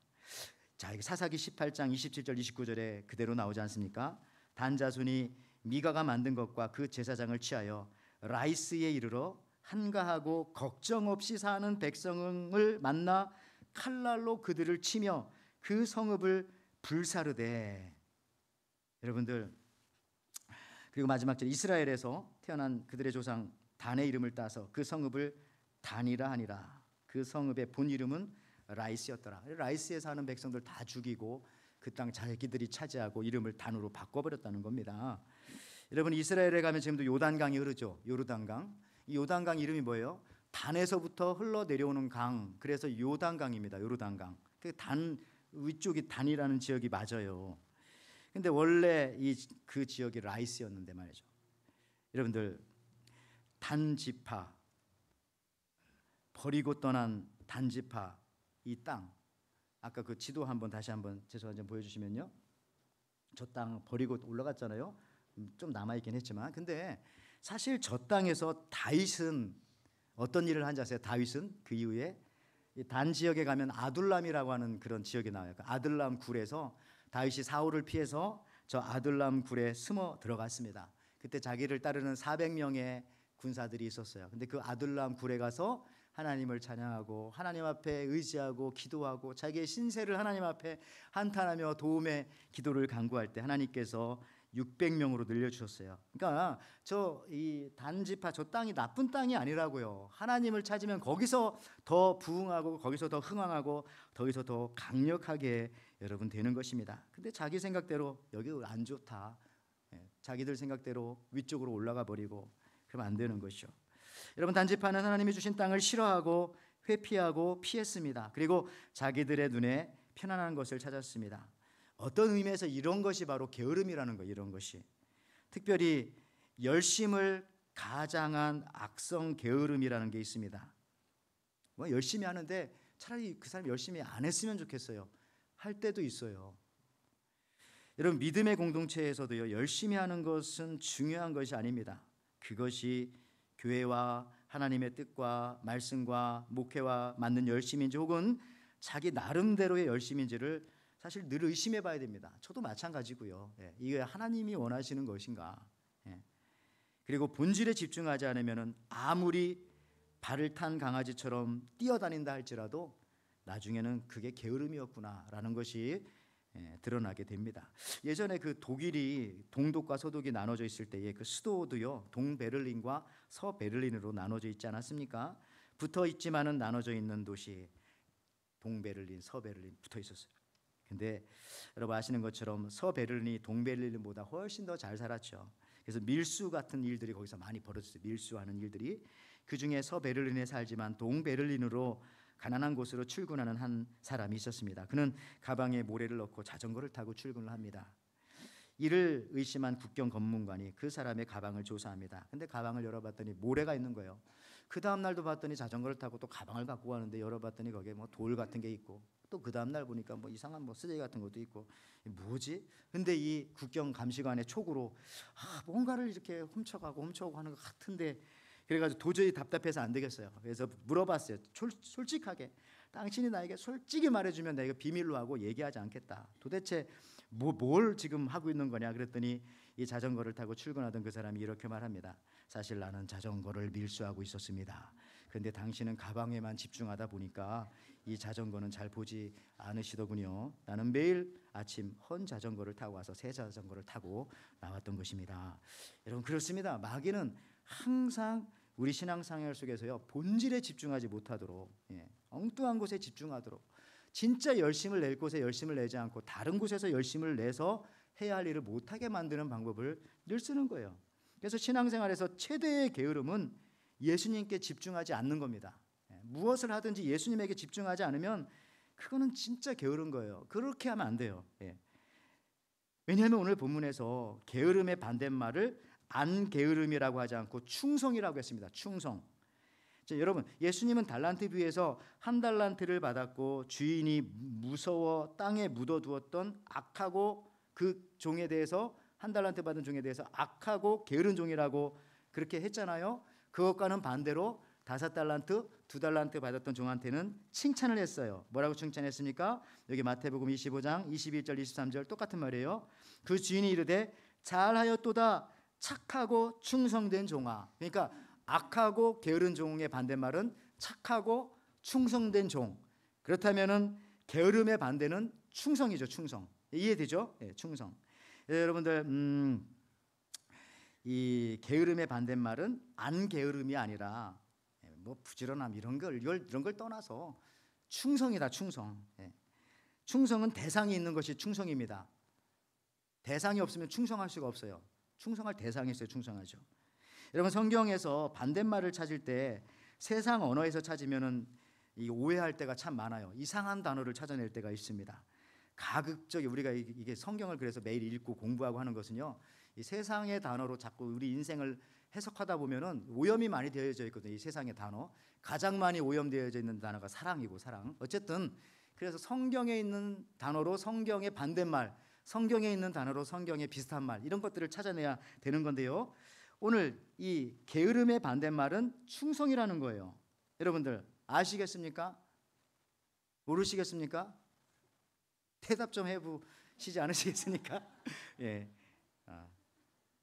자, 사사기 18장 27절 29절에 그대로 나오지 않습니까? 단 자손이 미가가 만든 것과 그 제사장을 취하여 라이스에 이르러 한가하고 걱정 없이 사는 백성을 만나 칼날로 그들을 치며 그 성읍을 불사르되. 여러분들, 그리고 마지막 절, 이스라엘에서 태어난 그들의 조상 단의 이름을 따서 그 성읍을 단이라 하니라. 그 성읍의 본 이름은 라이스였더라. 라이스에 사는 백성들 다 죽이고 그 땅 자기들이 차지하고 이름을 단으로 바꿔버렸다는 겁니다. 여러분, 이스라엘에 가면 지금도 요단강이 흐르죠. 요르단강. 이 요단강 이름이 뭐예요? 단에서부터 흘러 내려오는 강. 그래서 요단강입니다. 요르단강. 단 위쪽이 단이라는 지역이 맞아요. 근데 원래 그 지역이 라이스였는데 말이죠. 여러분들 단지파, 버리고 떠난 단지파, 이 땅, 아까 그 지도 다시 한번 좀 보여주시면요. 저 땅 버리고 올라갔잖아요. 좀 남아있긴 했지만, 근데 사실 저 땅에서 다윗은 어떤 일을 한지 아세요? 다윗은 그 이후에 단 지역에 가면 아둘람이라고 하는 그런 지역이 나와요. 그 아둘람 굴에서 다윗이 사울을 피해서 저 아둘람 굴에 숨어 들어갔습니다. 그때 자기를 따르는 400명의 군사들이 있었어요. 근데 그 아둘람 굴에 가서 하나님을 찬양하고 하나님 앞에 의지하고 기도하고 자기의 신세를 하나님 앞에 한탄하며 도움의 기도를 간구할 때 하나님께서 600명으로 늘려주셨어요. 그러니까 이 단지파, 저 땅이 나쁜 땅이 아니라고요. 하나님을 찾으면 거기서 더 부흥하고 거기서 더 흥왕하고 거기서 더 강력하게 여러분 되는 것입니다. 근데 자기 생각대로 여기 안 좋다, 자기들 생각대로 위쪽으로 올라가 버리고 그러면 안 되는 것이죠. 여러분, 단지파는 하나님이 주신 땅을 싫어하고 회피하고 피했습니다. 그리고 자기들의 눈에 편안한 것을 찾았습니다. 어떤 의미에서 이런 것이 바로 게으름이라는 거예요. 이런 것이 특별히 열심을 가장한 악성 게으름이라는 게 있습니다. 뭐 열심히 하는데 차라리 그 사람이 열심히 안 했으면 좋겠어요. 할 때도 있어요. 여러분, 믿음의 공동체에서도요, 열심히 하는 것은 중요한 것이 아닙니다. 그것이 교회와 하나님의 뜻과 말씀과 목회와 맞는 열심인지 혹은 자기 나름대로의 열심인지를 사실 늘 의심해 봐야 됩니다. 저도 마찬가지고요. 이게 하나님이 원하시는 것인가? 그리고 본질에 집중하지 않으면 아무리 발을 탄 강아지처럼 뛰어다닌다 할지라도 나중에는 그게 게으름이었구나라는 것이 드러나게 됩니다. 예전에 그 독일이 동독과 서독이 나눠져 있을 때에 그 수도도요, 동베를린과 서베를린으로 나눠져 있지 않았습니까? 붙어 있지만은 나눠져 있는 도시 동베를린, 서베를린 붙어 있었어요. 근데 여러분 아시는 것처럼 서베를린이 동베를린보다 훨씬 더 잘 살았죠. 그래서 밀수 같은 일들이 거기서 많이 벌어졌어요. 밀수하는 일들이. 그중에 서베를린에 살지만 동베를린으로 가난한 곳으로 출근하는 한 사람이 있었습니다. 그는 가방에 모래를 넣고 자전거를 타고 출근을 합니다. 이를 의심한 국경 검문관이 그 사람의 가방을 조사합니다. 근데 가방을 열어봤더니 모래가 있는 거예요. 그 다음 날도 봤더니 자전거를 타고 또 가방을 갖고 가는데 열어봤더니 거기에 뭐 돌 같은 게 있고 또 그 다음 날 보니까 뭐 이상한 뭐 쓰레기 같은 것도 있고 뭐지? 근데 이 국경 감시관의 촉으로 뭔가를 이렇게 훔쳐가고 하는 것 같은데 그래가지고 도저히 답답해서 안 되겠어요. 그래서 물어봤어요. 솔직하게 당신이 나에게 솔직히 말해주면 내가 비밀로 하고 얘기하지 않겠다. 도대체 뭘 지금 하고 있는 거냐? 그랬더니 이 자전거를 타고 출근하던 그 사람이 이렇게 말합니다. 사실 나는 자전거를 밀수하고 있었습니다. 그런데 당신은 가방에만 집중하다 보니까 이 자전거는 잘 보지 않으시더군요. 나는 매일 아침 헌 자전거를 타고 와서 새 자전거를 타고 나왔던 것입니다. 여러분, 그렇습니다. 마귀는 항상 우리 신앙생활 속에서요, 본질에 집중하지 못하도록, 엉뚱한 곳에 집중하도록, 진짜 열심을 낼 곳에 열심을 내지 않고 다른 곳에서 열심을 내서 해야 할 일을 못하게 만드는 방법을 늘 쓰는 거예요. 그래서 신앙생활에서 최대의 게으름은 예수님께 집중하지 않는 겁니다. 무엇을 하든지 예수님에게 집중하지 않으면 그거는 진짜 게으른 거예요. 그렇게 하면 안 돼요. 왜냐하면 오늘 본문에서 게으름의 반대말을 안 게으름이라고 하지 않고 충성이라고 했습니다. 충성. 자, 여러분, 예수님은 달란트 비유에서 한 달란트를 받았고 주인이 무서워 땅에 묻어두었던 악하고 그 종에 대해서 한 달란트 받은 종에 대해서 악하고 게으른 종이라고 그렇게 했잖아요. 그것과는 반대로 5달란트, 2달란트 받았던 종한테는 칭찬을 했어요. 뭐라고 칭찬했습니까? 여기 마태복음 25장 21절 23절 똑같은 말이에요. 그 주인이 이르되 잘하였도다 착하고 충성된 종아. 그러니까 악하고 게으른 종의 반대말은 착하고 충성된 종. 그렇다면은 게으름의 반대는 충성이죠. 충성. 이해되죠? 충성. 여러분들 이 게으름의 반대말은 안 게으름이 아니라 뭐 부지런함 이런 걸 떠나서 충성이다. 충성. 충성은 대상이 있는 것이 충성입니다. 대상이 없으면 충성할 수가 없어요. 충성할 대상이 있어요. 충성하죠. 여러분, 성경에서 반대말을 찾을 때 세상 언어에서 찾으면은 이 오해할 때가 참 많아요. 이상한 단어를 찾아낼 때가 있습니다. 가급적이 우리가 이게 성경을 그래서 매일 읽고 공부하고 하는 것은요, 이 세상의 단어로 자꾸 우리 인생을 해석하다 보면은 오염이 많이 되어져 있거든요. 이 세상의 단어 가장 많이 오염되어져 있는 단어가 사랑이고 사랑. 어쨌든 그래서 성경에 있는 단어로 성경의 반대말, 성경에 있는 단어로 성경의 비슷한 말 이런 것들을 찾아내야 되는 건데요. 오늘 이 게으름의 반대말은 충성이라는 거예요. 여러분들 아시겠습니까? 모르시겠습니까? 대답 좀 해보시지 않으시겠습니까? 예,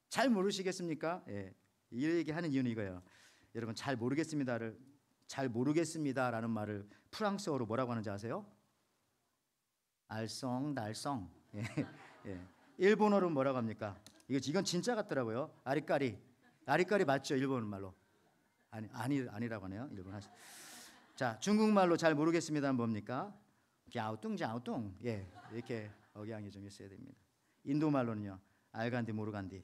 잘 모르시겠습니까? 예, 이 얘기하는 이유는 이거예요. 여러분 잘 모르겠습니다라는 말을 프랑스어로 뭐라고 하는지 아세요? 알쏭달쏭. 예, 예. 일본어로 뭐라고 합니까? 이건 진짜 같더라고요. 아리까리 맞죠? 일본 말로. 아니라고 하네요. 일본 하시. 자, 중국말로 잘 모르겠습니다는 뭡니까? 갸우뚱. 예, 이렇게 억양이 좀 있어야 됩니다. 인도 말로는요. 알간디 모르간디.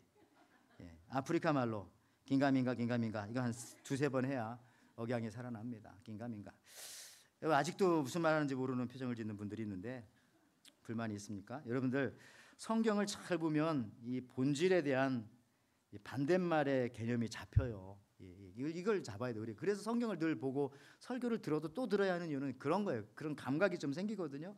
예, 아프리카 말로 긴가민가. 이거 한 두세 번 해야 억양이 살아납니다. 긴가민가. 아직도 무슨 말하는지 모르는 표정을 짓는 분들이 있는데 불만이 있습니까? 여러분들 성경을 잘 보면 이 본질에 대한 이 반대말의 개념이 잡혀요. 이걸 잡아야 돼요. 우리 그래서 성경을 늘 보고 설교를 들어도 또 들어야 하는 이유는 그런 거예요. 그런 감각이 좀 생기거든요.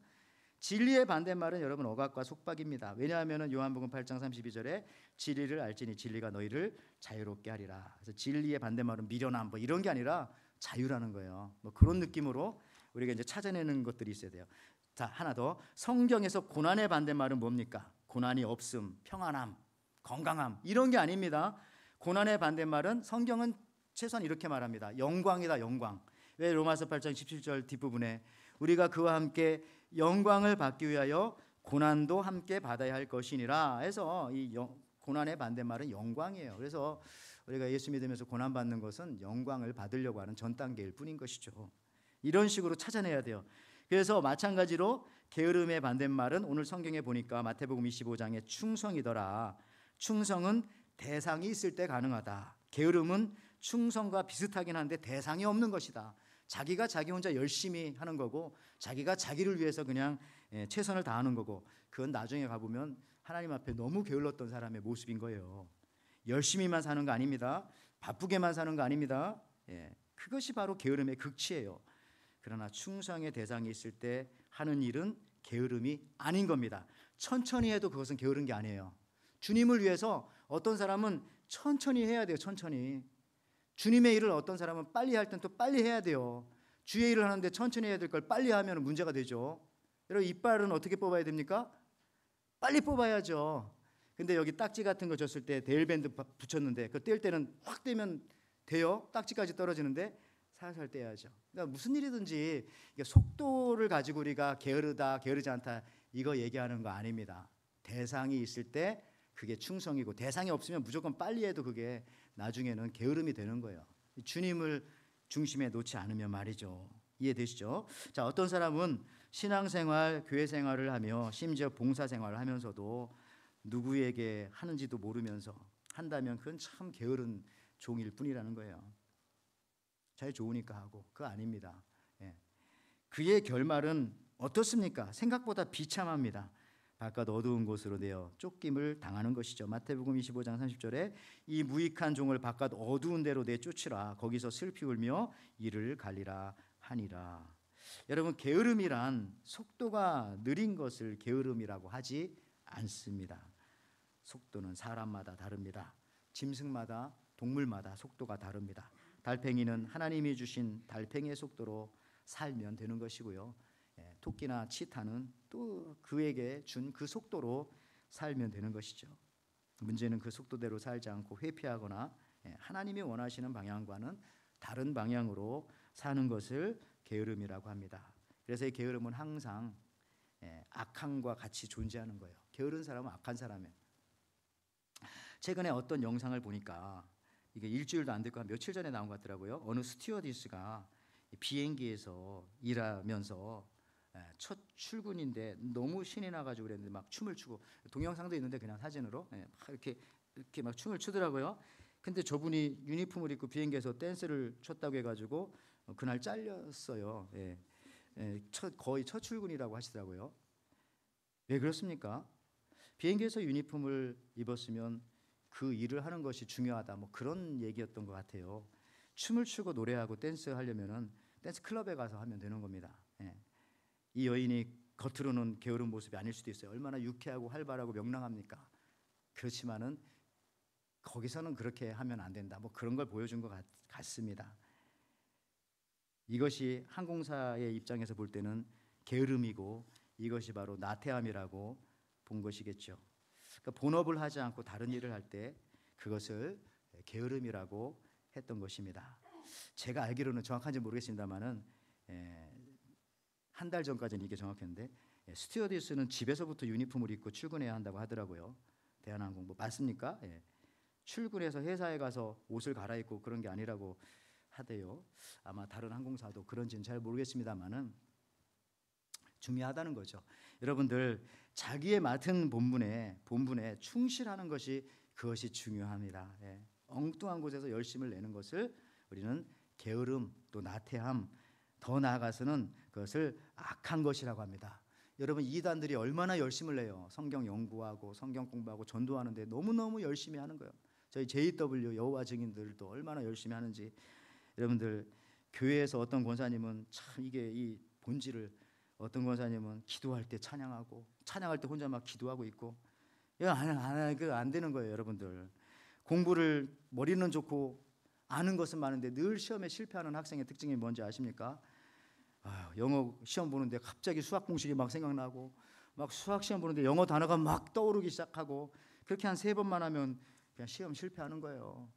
진리의 반대말은 여러분 억압과 속박입니다. 왜냐하면 요한복음 8장 32절에 진리를 알지니 진리가 너희를 자유롭게 하리라. 그래서 진리의 반대말은 미련함 뭐 이런 게 아니라 자유라는 거예요. 뭐 그런 느낌으로 우리가 이제 찾아내는 것들이 있어야 돼요. 자, 하나 더. 성경에서 고난의 반대말은 뭡니까? 고난이 없음, 평안함, 건강함 이런 게 아닙니다. 고난의 반대말은 성경은 최소한 이렇게 말합니다. 영광이다, 영광. 왜 로마서 8장 17절 뒷부분에 우리가 그와 함께 영광을 받기 위하여 고난도 함께 받아야 할 것이니라 해서 이 고난의 반대말은 영광이에요. 그래서 우리가 예수 믿으면서 고난 받는 것은 영광을 받으려고 하는 전 단계일 뿐인 것이죠. 이런 식으로 찾아내야 돼요. 그래서 마찬가지로 게으름의 반대말은 오늘 성경에 보니까 마태복음 25장에 충성이더라. 충성은 대상이 있을 때 가능하다. 게으름은 충성과 비슷하긴 한데 대상이 없는 것이다. 자기가 자기 혼자 열심히 하는 거고 자기가 자기를 위해서 그냥 최선을 다하는 거고 그건 나중에 가보면 하나님 앞에 너무 게을렀던 사람의 모습인 거예요. 열심히만 사는 거 아닙니다. 바쁘게만 사는 거 아닙니다. 그것이 바로 게으름의 극치예요. 그러나 충성의 대상이 있을 때 하는 일은 게으름이 아닌 겁니다. 천천히 해도 그것은 게으른 게 아니에요. 주님을 위해서 어떤 사람은 천천히 해야 돼요. 천천히. 주님의 일을 어떤 사람은 빨리 할 땐 또 빨리 해야 돼요. 주의 일을 하는데 천천히 해야 될 걸 빨리 하면 문제가 되죠. 여러분 이빨은 어떻게 뽑아야 됩니까? 빨리 뽑아야죠. 근데 여기 딱지 같은 거 줬을 때 데일밴드 붙였는데 그거 뗄 때는 확 떼면 돼요? 딱지까지 떨어지는데 살살 떼야죠. 그러니까 무슨 일이든지 속도를 가지고 우리가 게으르다, 게으르지 않다 이거 얘기하는 거 아닙니다. 대상이 있을 때 그게 충성이고 대상이 없으면 무조건 빨리 해도 그게 나중에는 게으름이 되는 거예요. 주님을 중심에 놓지 않으면 말이죠. 이해되시죠? 자, 어떤 사람은 신앙생활, 교회생활을 하며 심지어 봉사생활을 하면서도 누구에게 하는지도 모르면서 한다면 그건 참 게으른 종일 뿐이라는 거예요. 잘 좋으니까 하고 그거 아닙니다. 그의 결말은 어떻습니까? 생각보다 비참합니다. 바깥 어두운 곳으로 내어 쫓김을 당하는 것이죠. 마태복음 25장 30절에 이 무익한 종을 바깥 어두운 데로 내쫓으라. 거기서 슬피 울며 이를 갈리라 하니라. 여러분 게으름이란 속도가 느린 것을 게으름이라고 하지 않습니다. 속도는 사람마다 다릅니다. 짐승마다 동물마다 속도가 다릅니다. 달팽이는 하나님이 주신 달팽이의 속도로 살면 되는 것이고요. 토끼나 치타는 또 그에게 준 그 속도로 살면 되는 것이죠. 문제는 그 속도대로 살지 않고 회피하거나 하나님이 원하시는 방향과는 다른 방향으로 사는 것을 게으름이라고 합니다. 그래서 이 게으름은 항상 악함과 같이 존재하는 거예요. 게으른 사람은 악한 사람이에요. 최근에 어떤 영상을 보니까 이게 일주일도 안 됐고 며칠 전에 나온 것 같더라고요. 어느 스튜어디스가 비행기에서 일하면서 첫 출근인데 너무 신이 나가지고 그랬는데 막 춤을 추고 동영상도 있는데 그냥 사진으로 막 이렇게 막 춤을 추더라고요. 근데 저분이 유니폼을 입고 비행기에서 댄스를 췄다고 해가지고 그날 잘렸어요. 거의 첫 출근이라고 하시더라고요. 왜 그렇습니까? 비행기에서 유니폼을 입었으면 그 일을 하는 것이 중요하다. 뭐 그런 얘기였던 것 같아요. 춤을 추고 노래하고 댄스 하려면은 댄스 클럽에 가서 하면 되는 겁니다. 예. 이 여인이 겉으로는 게으른 모습이 아닐 수도 있어요. 얼마나 유쾌하고 활발하고 명랑합니까? 그렇지만은 거기서는 그렇게 하면 안 된다. 뭐 그런 걸 보여준 것 같습니다. 이것이 항공사의 입장에서 볼 때는 게으름이고 이것이 바로 나태함이라고 본 것이겠죠. 그러니까 본업을 하지 않고 다른 일을 할 때 그것을 게으름이라고 했던 것입니다. 제가 알기로는 정확한지 모르겠습니다만은 한 달 전까지는 이게 정확했는데 스튜어디스는 집에서부터 유니폼을 입고 출근해야 한다고 하더라고요. 대한항공 뭐 맞습니까? 출근해서 회사에 가서 옷을 갈아입고 그런 게 아니라고 하대요. 아마 다른 항공사도 그런지는 잘 모르겠습니다만은 중요하다는 거죠. 여러분들 자기의 맡은 본분에 충실하는 것이 그것이 중요합니다. 엉뚱한 곳에서 열심을 내는 것을 우리는 게으름 또 나태함 더 나아가서는 그것을 악한 것이라고 합니다. 여러분 이단들이 얼마나 열심을 내요. 성경 연구하고 성경 공부하고 전도하는데 너무너무 열심히 하는 거예요. 저희 JW 여호와 증인들도 얼마나 열심히 하는지 여러분들 교회에서 어떤 권사님은 참 이게 이 본질을 어떤 권사님은 기도할 때 찬양하고 찬양할 때 혼자 막 기도하고 있고 이거 안 되는 거예요. 여러분들 공부를 머리는 좋고 아는 것은 많은데 늘 시험에 실패하는 학생의 특징이 뭔지 아십니까? 영어 시험 보는데 갑자기 수학 공식이 막 생각나고 막 수학 시험 보는데 영어 단어가 막 떠오르기 시작하고 그렇게 한 3번만 하면 그냥 시험 실패하는 거예요.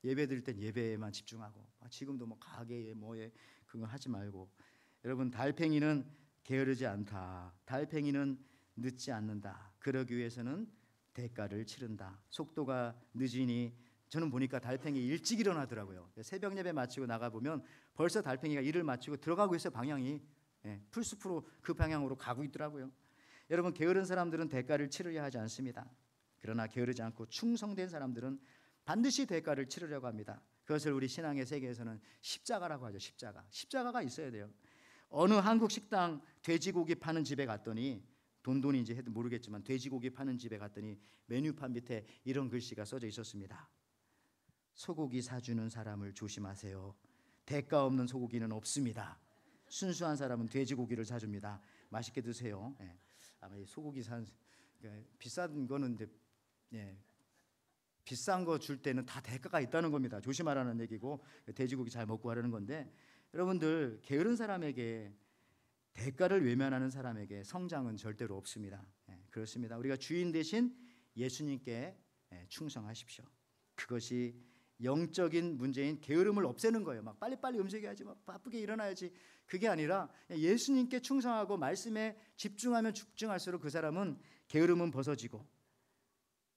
예배 드릴 땐 예배에만 집중하고 지금도 뭐 가게에 뭐에 그거 하지 말고 여러분 달팽이는 게으르지 않다. 달팽이는 늦지 않는다. 그러기 위해서는 대가를 치른다. 속도가 늦으니 저는 보니까 달팽이 일찍 일어나더라고요. 새벽 예배 마치고 나가보면 벌써 달팽이가 일을 마치고 들어가고 있어요. 방향이 풀숲으로 그 방향으로 가고 있더라고요. 여러분 게으른 사람들은 대가를 치르려 하지 않습니다. 그러나 게으르지 않고 충성된 사람들은 반드시 대가를 치르려고 합니다. 그것을 우리 신앙의 세계에서는 십자가라고 하죠. 십자가가 있어야 돼요. 어느 한국 식당 돼지고기 파는 집에 갔더니 돈인지 해도 모르겠지만 돼지고기 파는 집에 갔더니 메뉴판 밑에 이런 글씨가 써져 있었습니다. 소고기 사주는 사람을 조심하세요. 대가 없는 소고기는 없습니다. 순수한 사람은 돼지고기를 사줍니다. 맛있게 드세요. 아마 소고기 비싼 거는 이제 비싼 거 줄 때는 다 대가가 있다는 겁니다. 조심하라는 얘기고 돼지고기 잘 먹고 하라는 건데 여러분들 게으른 사람에게 대가를 외면하는 사람에게 성장은 절대로 없습니다. 그렇습니다. 우리가 주인 대신 예수님께 충성하십시오. 그것이 영적인 문제인 게으름을 없애는 거예요. 막 빨리빨리 움직여야지, 막 바쁘게 일어나야지. 그게 아니라 예수님께 충성하고 말씀에 집중하면 집중할수록 그 사람은 게으름은 벗어지고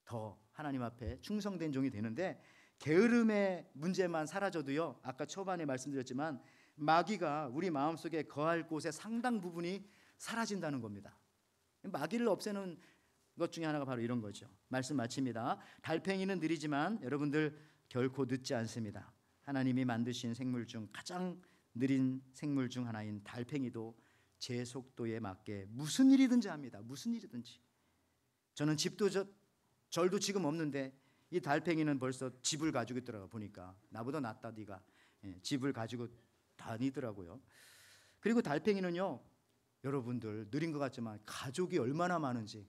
더 하나님 앞에 충성된 종이 되는데 게으름의 문제만 사라져도요. 아까 초반에 말씀드렸지만 마귀가 우리 마음속에 거할 곳의 상당 부분이 사라진다는 겁니다. 마귀를 없애는 것 중에 하나가 바로 이런 거죠. 말씀 마칩니다. 달팽이는 느리지만 여러분들 결코 늦지 않습니다. 하나님이 만드신 생물 중 가장 느린 생물 중 하나인 달팽이도 제 속도에 맞게 무슨 일이든지 합니다. 무슨 일이든지. 저는 집도 절도 지금 없는데 이 달팽이는 벌써 집을 가지고 있더라고요. 보니까 나보다 낫다 네가. 집을 가지고 다니더라고요. 그리고 달팽이는요, 여러분들 느린 것 같지만 가족이 얼마나 많은지.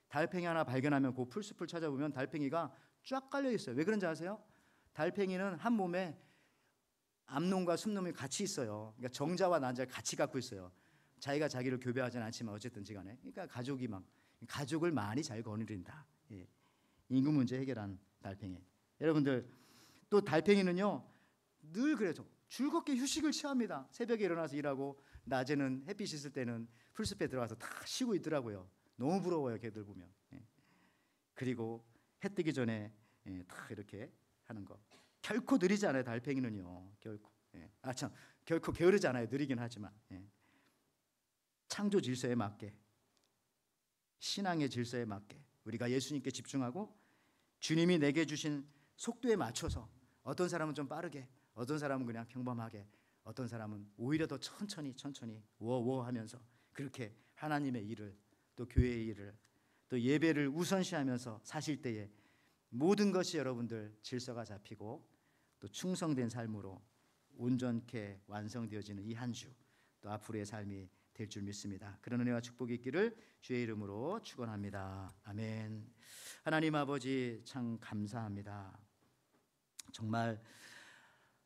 달팽이 하나 발견하면 그 풀숲을 찾아보면 달팽이가 쫙 깔려 있어요. 왜 그런지 아세요? 달팽이는 한 몸에 암놈과 순놈이 같이 있어요. 그러니까 정자와 난자를 같이 갖고 있어요. 자기가 자기를 교배하지는 않지만 어쨌든 간에. 그러니까 가족을 많이 잘 거느린다. 인구 문제 해결한 달팽이. 여러분들 또 달팽이는요 늘 그래서 즐겁게 휴식을 취합니다. 새벽에 일어나서 일하고 낮에는 햇빛 있을 때는 풀숲에 들어가서 다 쉬고 있더라고요. 너무 부러워요, 걔들 보면. 그리고 해 뜨기 전에 다 이렇게 하는 거. 결코 느리지 않아요, 달팽이는요. 결코 게으르지 않아요. 느리긴 하지만. 창조 질서에 맞게, 신앙의 질서에 맞게 우리가 예수님께 집중하고 주님이 내게 주신 속도에 맞춰서 어떤 사람은 좀 빠르게, 어떤 사람은 그냥 평범하게, 어떤 사람은 오히려 더 천천히 워하면서 그렇게 하나님의 일을 또 교회의 일을 또 예배를 우선시하면서 사실 때에 모든 것이 여러분들 질서가 잡히고 또 충성된 삶으로 온전케 완성되어지는 이 한 주 또 앞으로의 삶이 될 줄 믿습니다. 그런 은혜와 축복이 있기를 주의 이름으로 축원합니다. 아멘. 하나님 아버지 참 감사합니다. 정말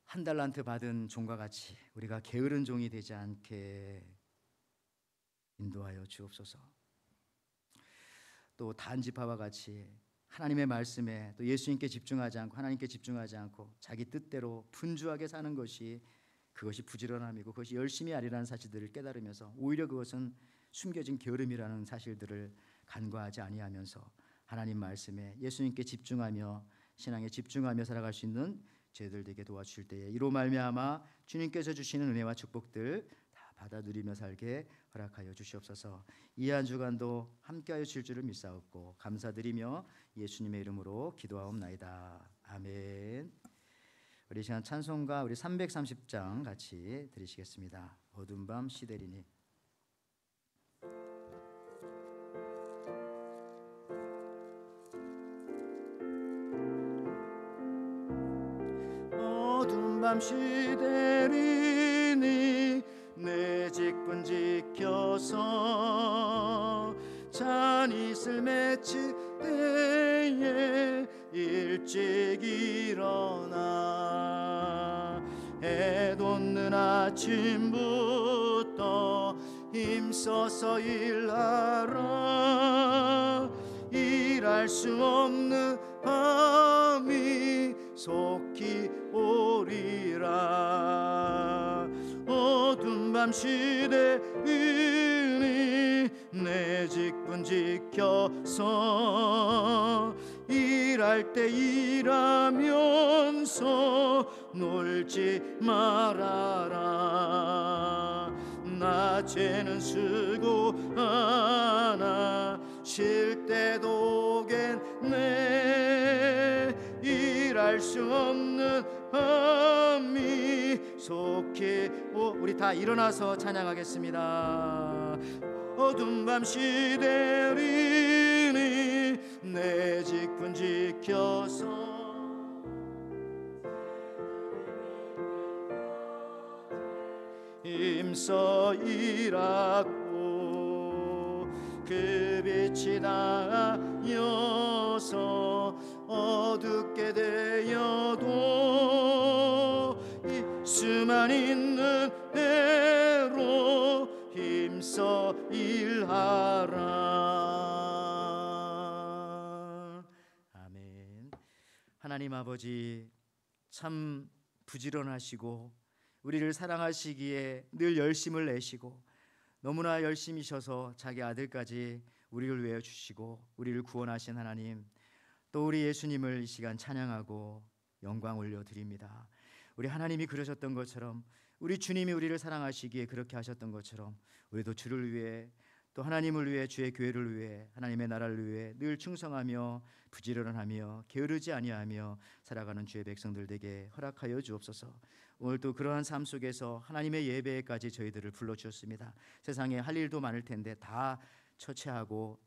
한 달란트 받은 종과 같이 우리가 게으른 종이 되지 않게 인도하여 주옵소서. 또 단지파와 같이 하나님의 말씀에 또 예수님께 집중하지 않고 하나님께 집중하지 않고 자기 뜻대로 분주하게 사는 것이 그것이 부지런함이고 그것이 열심이 아니라는 사실들을 깨달으면서 오히려 그것은 숨겨진 게으름이라는 사실들을 간과하지 아니하면서 하나님 말씀에 예수님께 집중하며 신앙에 집중하며 살아갈 수 있는 저희들 되게 도와주실 때에 이로 말미암아 주님께서 주시는 은혜와 축복들 다 받아 누리며 살게 허락하여 주시옵소서. 이 한 주간도 함께하여 주실 줄을 믿사옵고 감사드리며 예수님의 이름으로 기도하옵나이다. 아멘. 우리 시간 찬송가 우리 330장 같이 드리시겠습니다. 어두운 밤 시대리니. 어두운 밤 시대리니 내 직분 지켜서 잔이슬 맺힐 때에 일찍 일어나 해 돋는 아침부터 힘써서 일하라. 일할 수 없는 밤이 속히 오리라. 어두운 밤 시대이니 내 직분 지켜서 일할 때 일하면서 놀지 말아라. 낮에는 수고하나 쉴 때도 오겠네. 일할 수 없는 밤이 속히 우리 다 일어나서 찬양하겠습니다. 어두운 밤 시대리니 내 직분 지켜서 힘써 일하고 그 빛이 닿아서 어둡게 되어도 수만 있는 대로 힘써 일하라. 아멘. 하나님 아버지 참 부지런하시고 우리를 사랑하시기에 늘 열심을 내시고 너무나 열심히셔서 자기 아들까지 우리를 위해 주시고 우리를 구원하신 하나님, 또 우리 예수님을 이 시간 찬양하고 영광 올려드립니다. 우리 하나님이 그러셨던 것처럼 우리 주님이 우리를 사랑하시기에 그렇게 하셨던 것처럼 우리도 주를 위해 또 하나님을 위해 주의 교회를 위해 하나님의 나라를 위해 늘 충성하며 부지런하며 게으르지 아니하며 살아가는 주의 백성들 되게 허락하여 주옵소서. 오늘 또 그러한 삶 속에서 하나님의 예배까지 저희들을 불러주셨습니다. 세상에 할 일도 많을 텐데 다 처치하고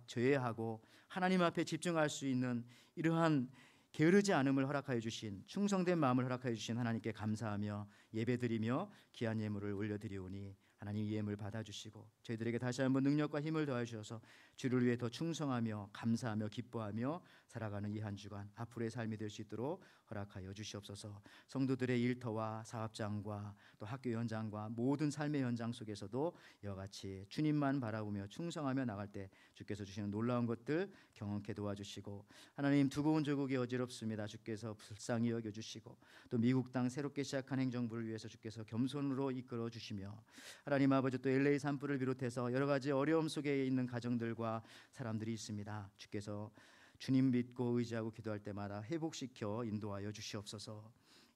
제외하고 하나님 앞에 집중할 수 있는 이러한 게으르지 않음을 허락하여 주신 충성된 마음을 허락하여 주신 하나님께 감사하며 예배드리며 귀한 예물을 올려드리오니 하나님 이 예물 받아주시고 저희들에게 다시 한번 능력과 힘을 더하셔서 주를 위해 더 충성하며 감사하며 기뻐하며 살아가는 이 한 주간 앞으로의 삶이 될 수 있도록 허락하여 주시옵소서. 성도들의 일터와 사업장과 또 학교 현장과 모든 삶의 현장 속에서도 이와 같이 주님만 바라보며 충성하며 나갈 때 주께서 주시는 놀라운 것들 경험케 도와주시고 하나님 두고 온 조국이 어지럽습니다. 주께서 불쌍히 여겨주시고 또 미국 땅 새롭게 시작한 행정부를 위해서 주께서 겸손으로 이끌어 주시며 하나님 아버지 또 LA 산불을 비롯해서 여러 가지 어려움 속에 있는 가정들과 사람들이 있습니다. 주께서 주님 믿고 의지하고 기도할 때마다 회복시켜 인도하여 주시옵소서.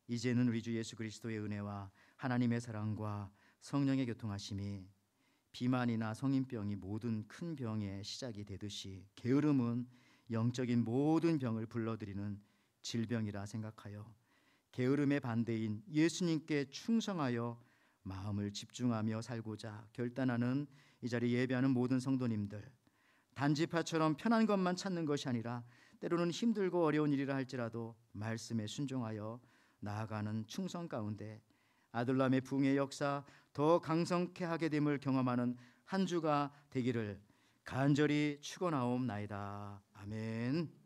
이제는 우리 주 예수 그리스도의 은혜와 하나님의 사랑과 성령의 교통하심이 비만이나 성인병이 모든 큰 병의 시작이 되듯이 게으름은 영적인 모든 병을 불러들이는 질병이라 생각하여 게으름의 반대인 예수님께 충성하여 마음을 집중하며 살고자 결단하는 이 자리에 예배하는 모든 성도님들, 단지파처럼 편한 것만 찾는 것이 아니라 때로는 힘들고 어려운 일이라 할지라도 말씀에 순종하여 나아가는 충성 가운데 아둘람의 부흥의 역사 더 강성케 하게 됨을 경험하는 한 주가 되기를 간절히 축원하옵나이다. 아멘.